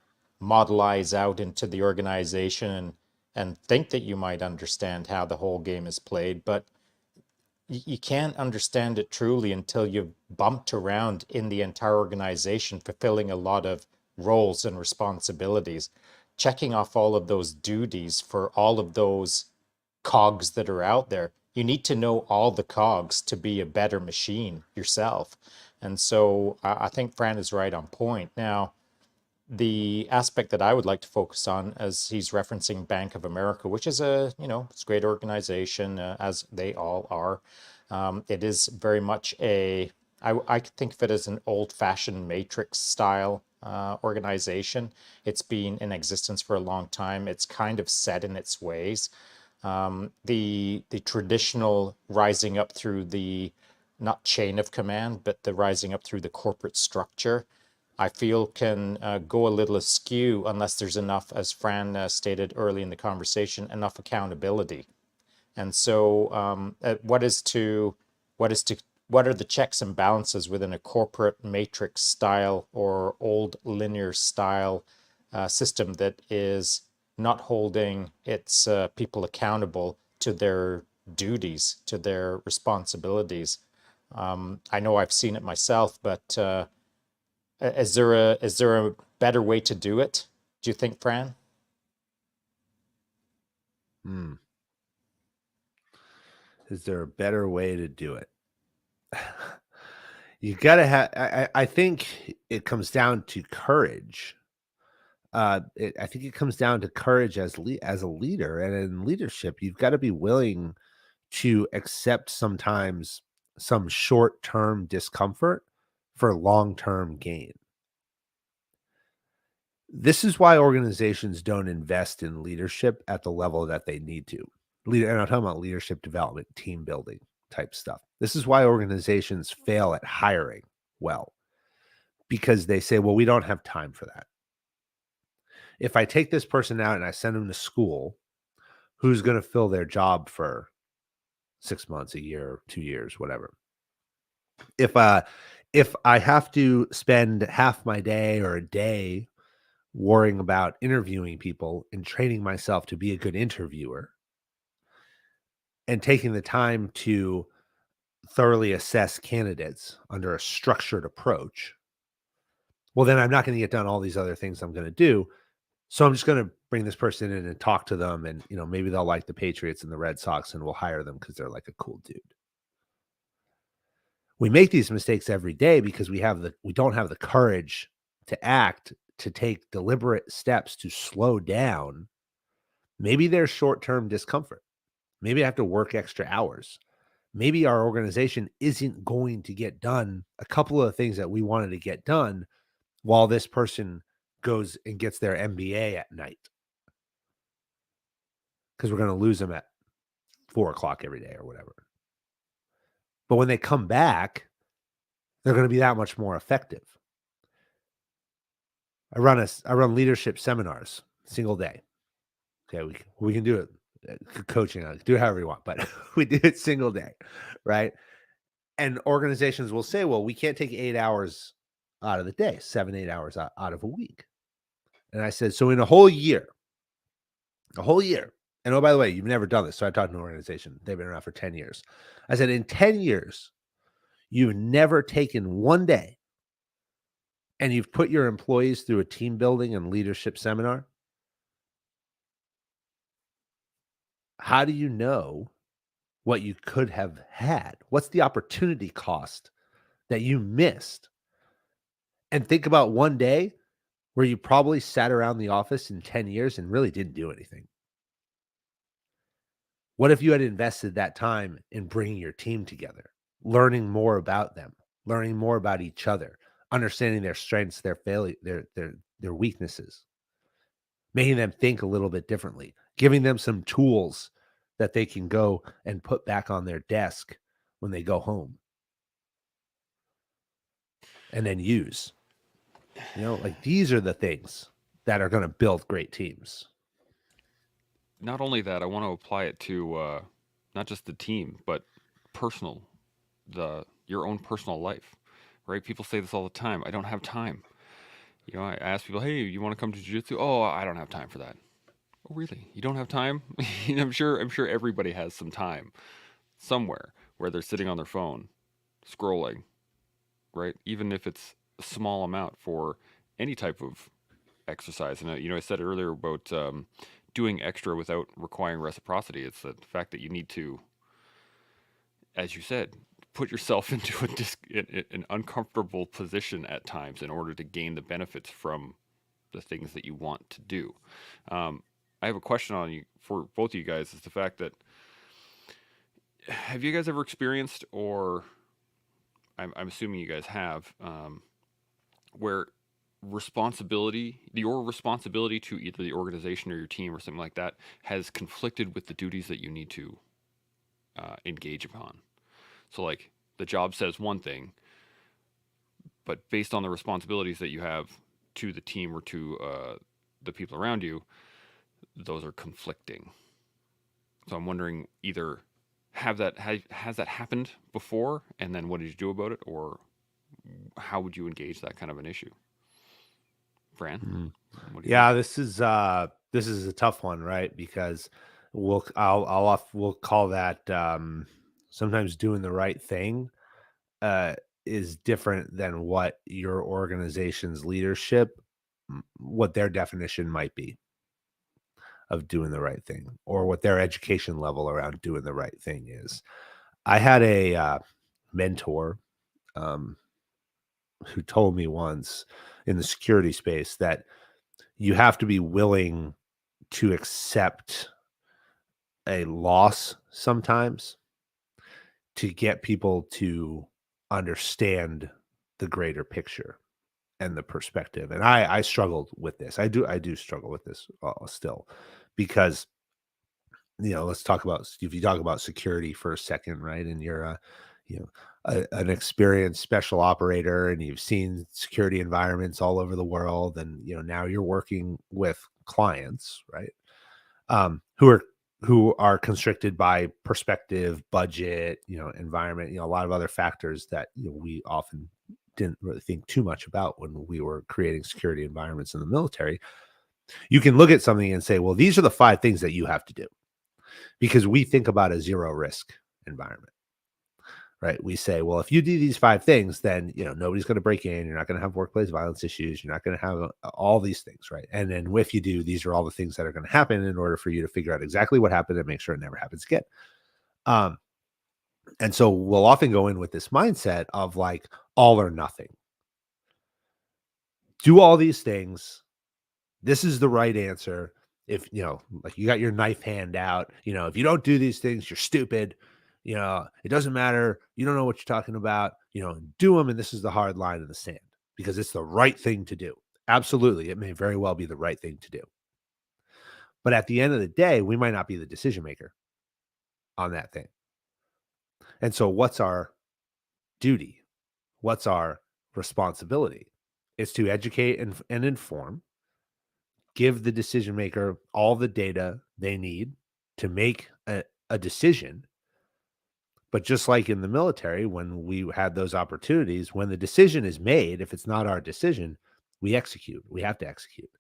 modelize out into the organization and think that you might understand how the whole game is played, but you can't understand it truly until you've bumped around in the entire organization, fulfilling a lot of roles and responsibilities, checking off all of those duties for all of those cogs that are out there. You need to know all the cogs to be a better machine yourself. And so I think Fran is right on point. Now, the aspect that I would like to focus on, as he's referencing Bank of America, which is it's a great organization, as they all are. It is very much I think of it as an old-fashioned matrix style organization. It's been in existence for a long time. It's kind of set in its ways. The traditional rising up through the, not chain of command, but the rising up through the corporate structure, I feel can go a little askew unless there's enough, as Fran stated early in the conversation, enough accountability. And so what are the checks and balances within a corporate matrix style or old linear style system that is not holding its people accountable to their duties, to their responsibilities? I know I've seen it myself, but is there a better way to do it, do you think, Fran? Is there a better way to do it? You got to have, I think it comes down to courage. I think it comes down to courage as a leader, and in leadership, you've got to be willing to accept sometimes some short-term discomfort for long-term gain. This is why organizations don't invest in leadership at the level that they need to. And I'm talking about leadership development, team building type stuff. This is why organizations fail at hiring well, because they say, well, we don't have time for that. If I take this person out and I send them to school, who's going to fill their job for 6 months, a year, 2 years, whatever? If I have to spend half my day or a day worrying about interviewing people and training myself to be a good interviewer and taking the time to thoroughly assess candidates under a structured approach, well, then I'm not going to get done all these other things I'm going to do. So I'm just going to bring this person in and talk to them, and maybe they'll like the Patriots and the Red Sox, and we'll hire them because they're like a cool dude. We make these mistakes every day because we don't have the courage to act, to take deliberate steps to slow down maybe there's short-term discomfort. Maybe I have to work extra hours. Maybe our organization isn't going to get done a couple of things that we wanted to get done while this person goes and gets their MBA at night, because we're going to lose them at 4 o'clock every day or whatever. But when they come back, they're going to be that much more effective. I run leadership seminars single day. Okay, we can do it coaching, do it however you want, but we do it single day, right? And organizations will say, well, we can't take 8 hours out of the day, 7-8 hours out of a week. And I said, so in a whole year, and oh, by the way, you've never done this. So I talked to an organization. They've been around for 10 years. I said, in 10 years, you've never taken one day and you've put your employees through a team building and leadership seminar. How do you know what you could have had? What's the opportunity cost that you missed? And think about one day where you probably sat around the office in 10 years and really didn't do anything. What if you had invested that time in bringing your team together, learning more about them, learning more about each other, understanding their strengths, their failure, their weaknesses, making them think a little bit differently, giving them some tools that they can go and put back on their desk when they go home and then use. Like these are the things that are going to build great teams. Not only that, I want to apply it to not just the team, but personal, your own personal life, right? People say this all the time. I don't have time. I ask people, hey, you want to come to jiu-jitsu? Oh, I don't have time for that. Oh, really? You don't have time? I'm sure everybody has some time somewhere where they're sitting on their phone, scrolling, right? Even if it's a small amount for any type of exercise. And I said earlier about doing extra without requiring reciprocity. It's the fact that you need to, as you said, put yourself into an uncomfortable position at times in order to gain the benefits from the things that you want to do. I have a question on you for both of you guys. Is the fact that, have you guys ever experienced, or I'm assuming you guys have, where your responsibility to either the organization or your team or something like that has conflicted with the duties that you need to engage upon? So like the job says one thing, but based on the responsibilities that you have to the team or to the people around you, those are conflicting. So I'm wondering, either has that happened before, and then what did you do about it, or how would you engage that kind of an issue? Fran, what do you Yeah, think? this is a tough one, right? Because we'll call that sometimes doing the right thing is different than what your organization's leadership, what their definition might be of doing the right thing, or what their education level around doing the right thing is. I had a mentor who told me once in the security space that you have to be willing to accept a loss sometimes to get people to understand the greater picture and the perspective. And I struggled with this. I do struggle with this still, because let's talk about, if you talk about security for a second, right? And you're an experienced special operator, and you've seen security environments all over the world, and now you're working with clients, right? Who are constricted by perspective, budget, environment, a lot of other factors that we often didn't really think too much about when we were creating security environments in the military. You can look at something and say, well, these are the 5 things that you have to do, because we think about a zero risk environment, right? We say, well, if you do these 5 things, then nobody's going to break in. You're not going to have workplace violence issues. You're not going to have all these things, right? And then if you do, these are all the things that are going to happen in order for you to figure out exactly what happened and make sure it never happens again. And so we'll often go in with this mindset of like all or nothing. Do all these things. This is the right answer. If, like you got your knife hand out, if you don't do these things, you're stupid. It doesn't matter. You don't know what you're talking about, do them. And this is the hard line in the sand because it's the right thing to do. Absolutely. It may very well be the right thing to do. But at the end of the day, we might not be the decision maker on that thing. And so what's our duty? What's our responsibility? It's to educate and inform, give the decision maker all the data they need to make a decision. But just like in the military, when we had those opportunities, when the decision is made, if it's not our decision, we execute. We have to execute.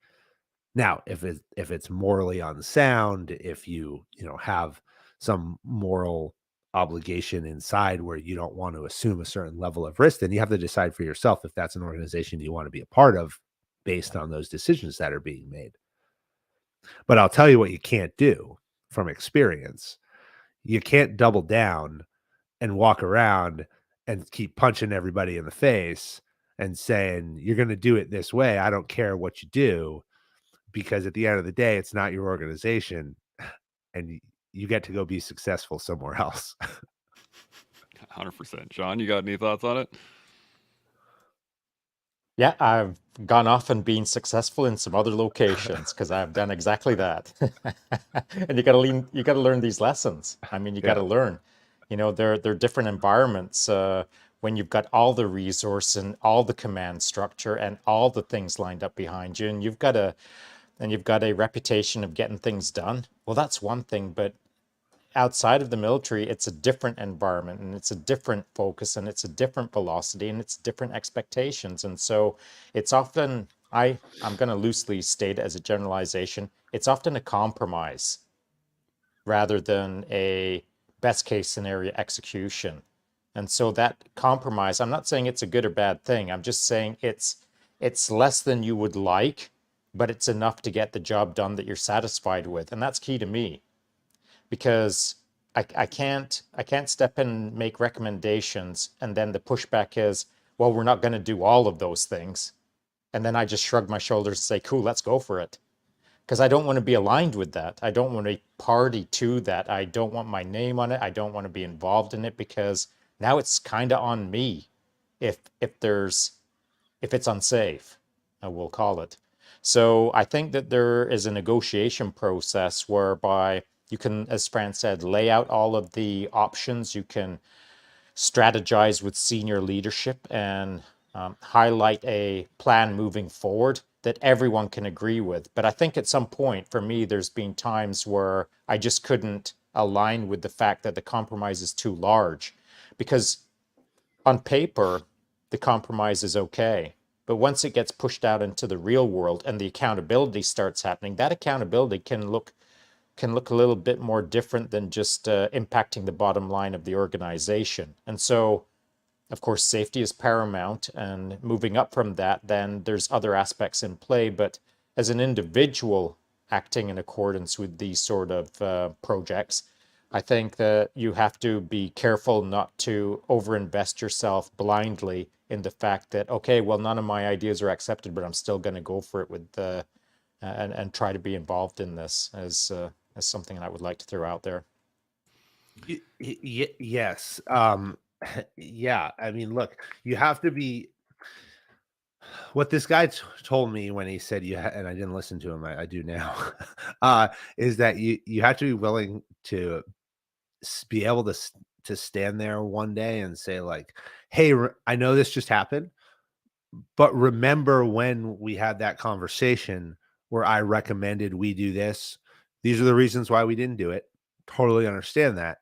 Now, if it's morally unsound, if you have some moral obligation inside where you don't want to assume a certain level of risk, then you have to decide for yourself if that's an organization you want to be a part of based on those decisions that are being made. But I'll tell you what you can't do from experience. You can't double down and walk around and keep punching everybody in the face and saying, you're going to do it this way. I don't care what you do, because at the end of the day, it's not your organization and you get to go be successful somewhere else. 100%. Shaun, you got any thoughts on it? Yeah, I've gone off and been successful in some other locations because I've done exactly that. And you gotta learn these lessons. I mean, you gotta learn. They're different environments. When you've got all the resource and all the command structure and all the things lined up behind you, and you've got a reputation of getting things done. Well, that's one thing, but outside of the military, it's a different environment and it's a different focus and it's a different velocity and it's different expectations. And so it's often, I'm going to loosely state it as a generalization, it's often a compromise rather than a best case scenario execution. And so that compromise, I'm not saying it's a good or bad thing. I'm just saying it's less than you would like, but it's enough to get the job done that you're satisfied with. And that's key to me, because I can't step in and make recommendations and then the pushback is, well, we're not going to do all of those things. And then I just shrug my shoulders and say, cool, let's go for it. Because I don't want to be aligned with that. I don't want to party to that. I don't want my name on it. I don't want to be involved in it, because now it's kind of on me if it's unsafe, we'll call it. So I think that there is a negotiation process whereby you can, as Fran said, lay out all of the options. You can strategize with senior leadership and highlight a plan moving forward that everyone can agree with. But I think at some point, for me, there's been times where I just couldn't align with the fact that the compromise is too large. Because on paper, the compromise is okay. But once it gets pushed out into the real world and the accountability starts happening, that accountability can look a little bit more different than just impacting the bottom line of the organization. And so, of course, safety is paramount, and moving up from that, then there's other aspects in play. But as an individual acting in accordance with these sort of projects, I think that you have to be careful not to overinvest yourself blindly in the fact that, okay, well, none of my ideas are accepted, but I'm still going to go for it with and try to be involved in this as something that I would like to throw out there. Yes. Yeah. I mean, look, you have to be. What this guy told me when he said and I didn't listen to him. I do now. Is that you have to be willing to be able to stand there one day and say like, "Hey, I know this just happened, but remember when we had that conversation where I recommended we do this? These are the reasons why we didn't do it. Totally understand that.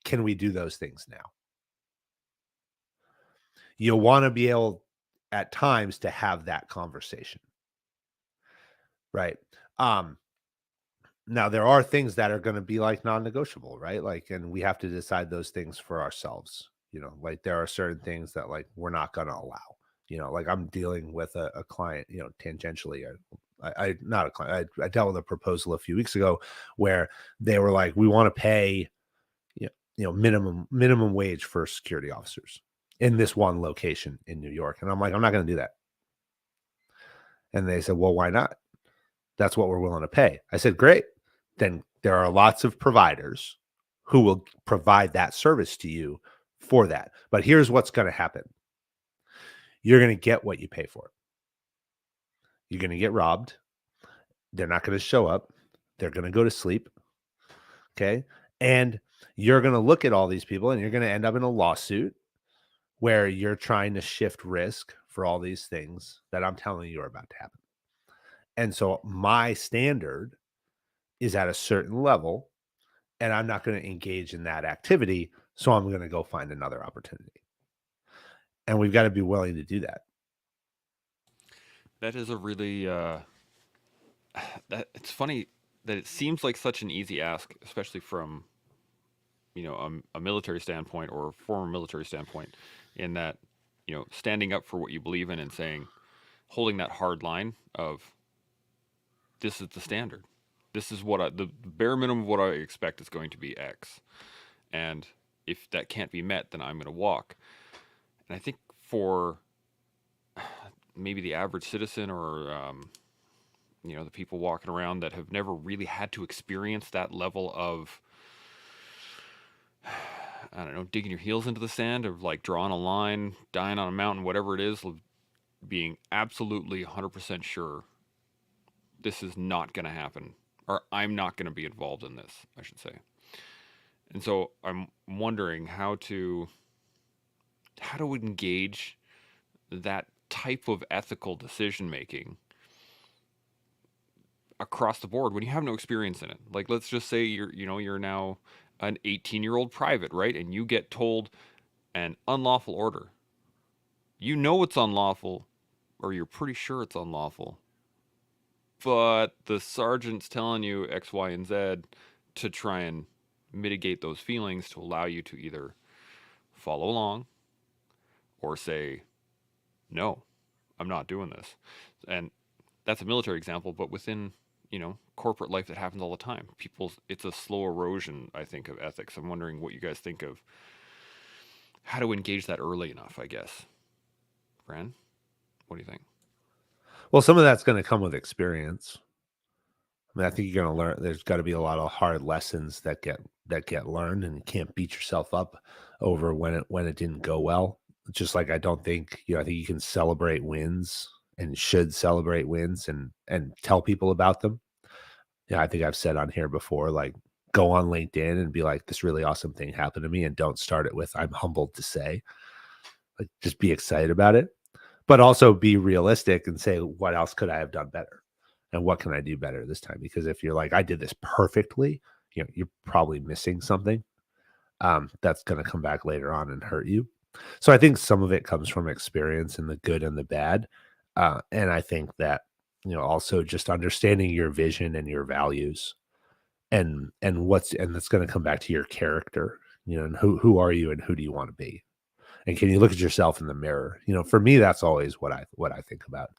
Can we do those things now?" You'll want to be able at times to have that conversation. Right. Now there are things that are going to be like non-negotiable, right? Like, and we have to decide those things for ourselves. Like there are certain things that like we're not going to allow. Like I'm dealing with a client, tangentially. I not a client. I dealt with a proposal a few weeks ago where they were like, we want to pay, minimum wage for security officers in this one location in New York, and I'm like, I'm not going to do that. And they said, well, why not? That's what we're willing to pay. I said, great. Then there are lots of providers who will provide that service to you for that. But here's what's going to happen. You're going to get what you pay for. You're going to get robbed. They're not going to show up. They're going to go to sleep. Okay. And you're going to look at all these people and you're going to end up in a lawsuit where you're trying to shift risk for all these things that I'm telling you are about to happen. And so my standard is at a certain level, and I'm not going to engage in that activity. So I'm going to go find another opportunity. And we've got to be willing to do that. That is a really that it's funny that it seems like such an easy ask, especially from a military standpoint or former military standpoint, in that standing up for what you believe in and saying, holding that hard line of this is the standard, this is the bare minimum of what I expect is going to be X, and if that can't be met, then I'm going to walk. And I think for maybe the average citizen or the people walking around that have never really had to experience that level of, I don't know, digging your heels into the sand, of like drawing a line, dying on a mountain, whatever it is, being absolutely 100% sure this is not going to happen, or I'm not going to be involved in this, I should say. And so I'm wondering how to engage that type of ethical decision making across the board when you have no experience in it. Like, let's just say you're now an 18-year-old private, right? And you get told an unlawful order. You know it's unlawful, or you're pretty sure it's unlawful, but the sergeant's telling you X, Y, and Z to try and mitigate those feelings, to allow you to either follow along or say, no, I'm not doing this. And that's a military example, but within corporate life, that happens all the time. It's a slow erosion, I think, of ethics. I'm wondering what you guys think of how to engage that early enough, I guess. Fran, what do you think? Well, some of that's going to come with experience. I mean, I think you're going to learn. There's got to be a lot of hard lessons that get learned, and you can't beat yourself up over when it didn't go well. Just like I don't think I think you can celebrate wins and should celebrate wins and tell people about them. Yeah, I think I've said on here before, like, go on LinkedIn and be like, this really awesome thing happened to me, and don't start it with I'm humbled to say. Like, just be excited about it, but also be realistic and say, what else could I have done better? And what can I do better this time? Because if you're like, I did this perfectly, you're probably missing something that's going to come back later on and hurt you. So I think some of it comes from experience and the good and the bad. And I think that, also just understanding your vision and your values and that's going to come back to your character, and who are you and who do you want to be? And can you look at yourself in the mirror? For me, that's always what I think about.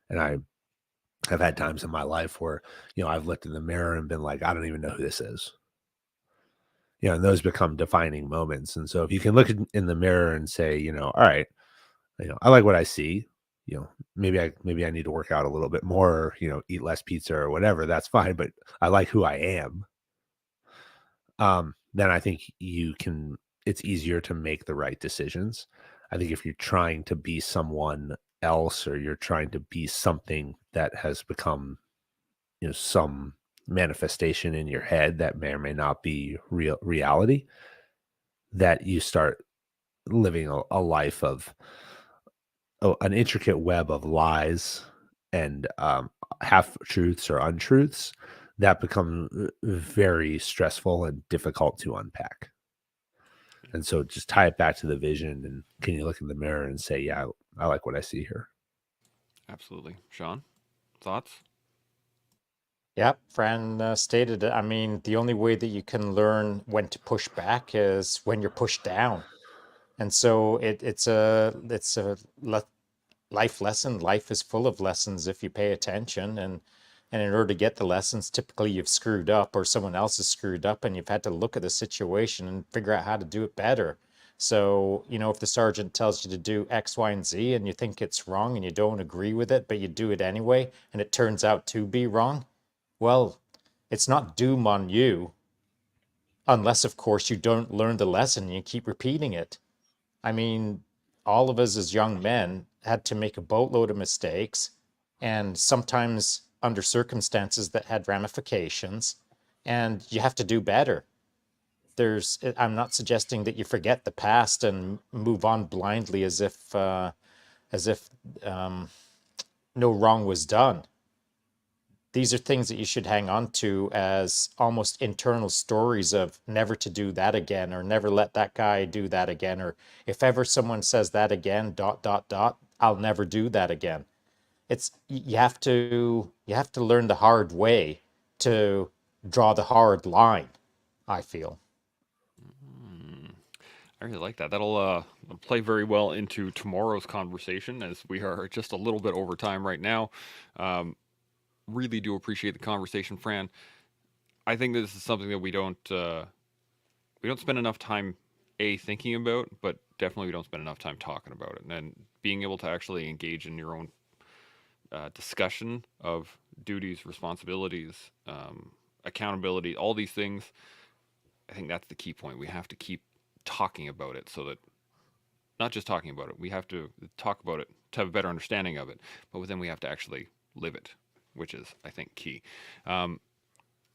And I've had times in my life where, I've looked in the mirror and been like, I don't even know who this is. And those become defining moments. And so if you can look in the mirror and say, all right, I like what I see, maybe I need to work out a little bit more, eat less pizza or whatever, that's fine, but I like who I am. Then I think it's easier to make the right decisions. I think if you're trying to be someone else, or you're trying to be something that has become, some manifestation in your head that may or may not be reality, that you start living a life of an intricate web of lies and half truths or untruths that become very stressful and difficult to unpack. And so just tie it back to the vision, and can you look in the mirror and say, yeah, I like what I see here. Absolutely. Shaun, thoughts? Yep, Fran stated it. I mean, the only way that you can learn when to push back is when you're pushed down. And so it's a life lesson. Life is full of lessons if you pay attention. And in order to get the lessons, typically you've screwed up or someone else has screwed up, and you've had to look at the situation and figure out how to do it better. So, if the sergeant tells you to do X, Y, and Z, and you think it's wrong and you don't agree with it, but you do it anyway, and it turns out to be wrong, Well, it's not doom on you, unless, of course, you don't learn the lesson and you keep repeating it. I mean, all of us as young men had to make a boatload of mistakes, and sometimes under circumstances that had ramifications, and you have to do better. I'm not suggesting that you forget the past and move on blindly as if no wrong was done. These are things that you should hang on to as almost internal stories of never to do that again, or never let that guy do that again, or if ever someone says that again, dot, dot, dot, I'll never do that again. You have to learn the hard way to draw the hard line, I feel. I really like that. That'll play very well into tomorrow's conversation, as we are just a little bit over time right now. Really do appreciate the conversation, Fran. I think this is something that we don't spend enough time thinking about, but definitely we don't spend enough time talking about it. And being able to actually engage in your own discussion of duties, responsibilities, accountability, all these things. I think that's the key point. We have to keep talking about it, so that not just talking about it, we have to talk about it to have a better understanding of it, but then we have to actually live it, which is, I think, key. Um,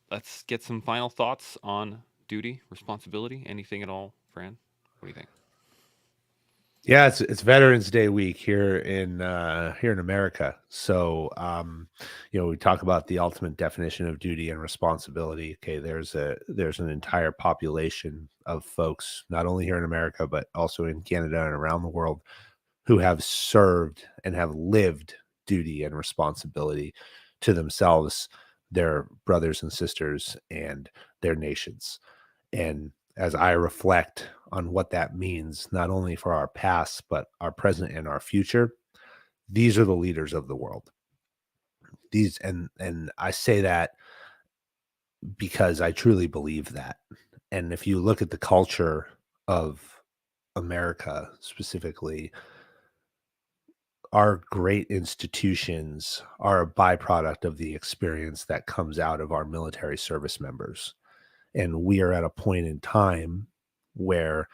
let's get some final thoughts on duty, responsibility. Anything at all, Fran? What do you think? Yeah, it's Veterans Day week here in America. So we talk about the ultimate definition of duty and responsibility. Okay, there's an entire population of folks, not only here in America, but also in Canada and around the world, who have served and have lived duty and responsibility to themselves, their brothers and sisters, and their nations. And as I reflect on what that means, not only for our past, but our present and our future, these are the leaders of the world. These and I say that because I truly believe that. And if you look at the culture of America specifically, our great institutions are a byproduct of the experience that comes out of our military service members. And we are at a point in time where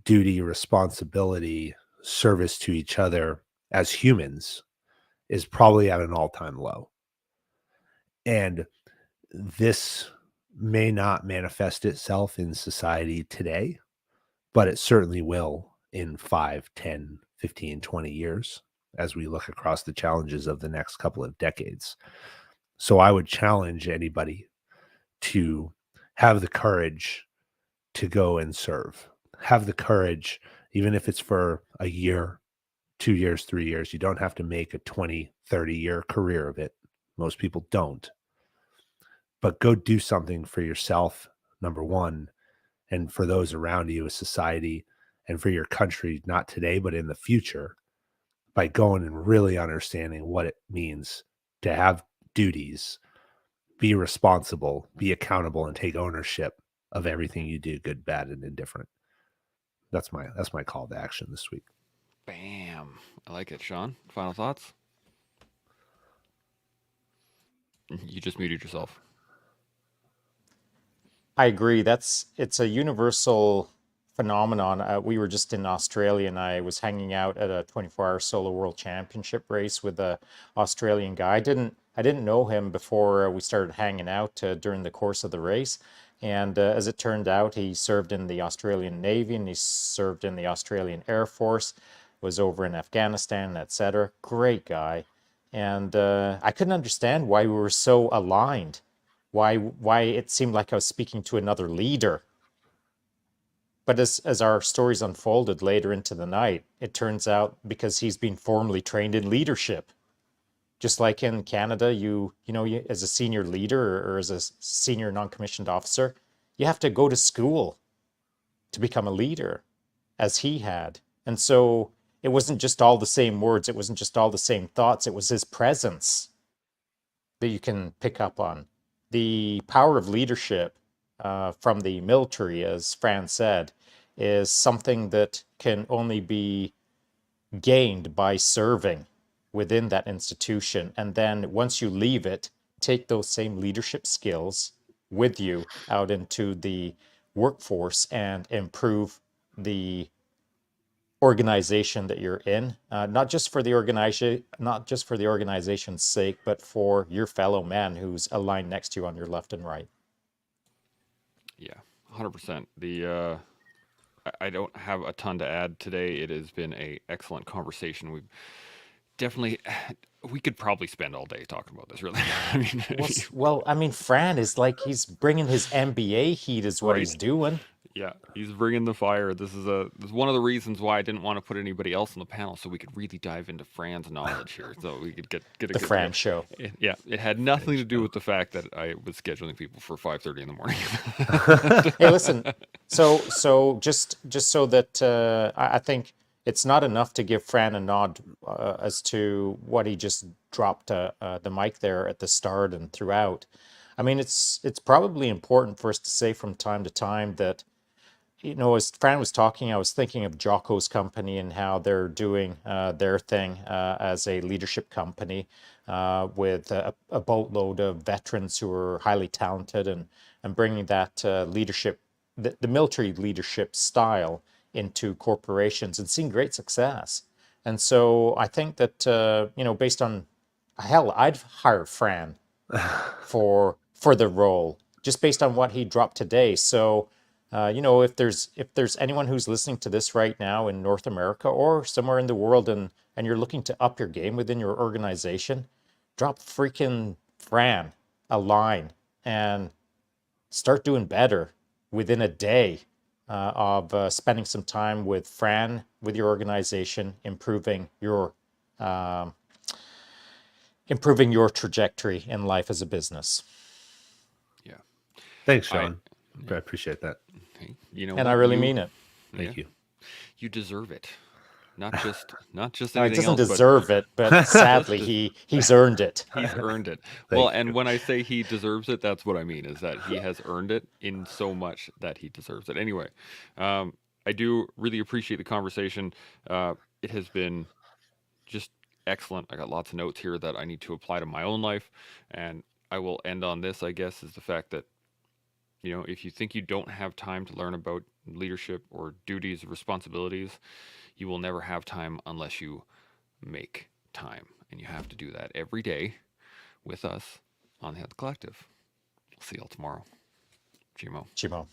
duty, responsibility, service to each other as humans is probably at an all-time low. And this may not manifest itself in society today, but it certainly will in 5, 10, 15, 20 years as we look across the challenges of the next couple of decades. So I would challenge anybody to have the courage to go and serve. Have the courage, even if it's for a year, 2 years, 3 years. You don't have to make a 20, 30-year career of it. Most people don't. But go do something for yourself, number one, and for those around you, a society, and for your country, not today, but in the future, by going and really understanding what it means to have duties, be responsible, be accountable, and take ownership of everything you do, good, bad, and indifferent. That's my call to action this week. Bam. I like it, Shaun. Final thoughts? You just muted yourself. I agree. It's a universal phenomenon. We were just in Australia, and I was hanging out at a 24-hour solo world championship race with a Australian guy. I didn't know him before we started hanging out during the course of the race. And as it turned out, he served in the Australian Navy, and he served in the Australian Air Force, was over in Afghanistan, etc. Great guy. And I couldn't understand why we were so aligned, why it seemed like I was speaking to another leader. But as our stories unfolded later into the night, it turns out because he's been formally trained in leadership. Just like in Canada, as a senior leader or as a senior non-commissioned officer, you have to go to school to become a leader, as he had. And so it wasn't just all the same words, it wasn't just all the same thoughts, it was his presence that you can pick up on. The power of leadership from the military, as Fran said, is something that can only be gained by serving within that institution. And then once you leave it, take those same leadership skills with you out into the workforce and improve the organization that you're in, not just for the organization's sake, but for your fellow man who's aligned next to you on your left and right. Yeah, 100%. I don't have a ton to add today. It has been a excellent conversation. We've definitely, we could probably spend all day talking about this, really. I mean, Well, I mean, Fran is like he's bringing his MBA heat, is what right. he's doing. Yeah, he's bringing the fire. This is one of the reasons why I didn't want to put anybody else on the panel, so we could really dive into Fran's knowledge here, so we could get a The good Fran show. Yeah, it had nothing to do with the fact that I was scheduling people for 5:30 in the morning. Hey, listen. So just so that I think it's not enough to give Fran a nod as to what he just dropped the mic there at the start and throughout. I mean, it's probably important for us to say from time to time that, you know, as Fran was talking, I was thinking of Jocko's company and how they're doing their thing as a leadership company with a boatload of veterans who are highly talented and bringing that leadership, the military leadership style into corporations and seeing great success. And so I think that, you know, based on, hell, I'd hire Fran for the role just based on what he dropped today. So, you know, if there's anyone who's listening to this right now in North America or somewhere in the world, and you're looking to up your game within your organization, drop freaking Fran a line and start doing better within a day of spending some time with Fran, with your organization, improving your trajectory in life as a business. Yeah. Thanks, I Shaun. I appreciate that. Hey, you know And what? I really mean it. Thank you. You deserve it. Not just No, he anything doesn't else, deserve it, but sadly, he's earned it. he's earned it. Well, Thank and you. when I say he deserves it, that's what I mean, is that he has earned it in so much that he deserves it. Anyway, I do really appreciate the conversation. It has been just excellent. I got lots of notes here that I need to apply to my own life, and I will end on this, I guess, is the fact that, you know, if you think you don't have time to learn about leadership or duties or responsibilities, you will never have time unless you make time. And you have to do that every day with us on the Health Collective. We'll see y'all tomorrow. GMO. Chimo.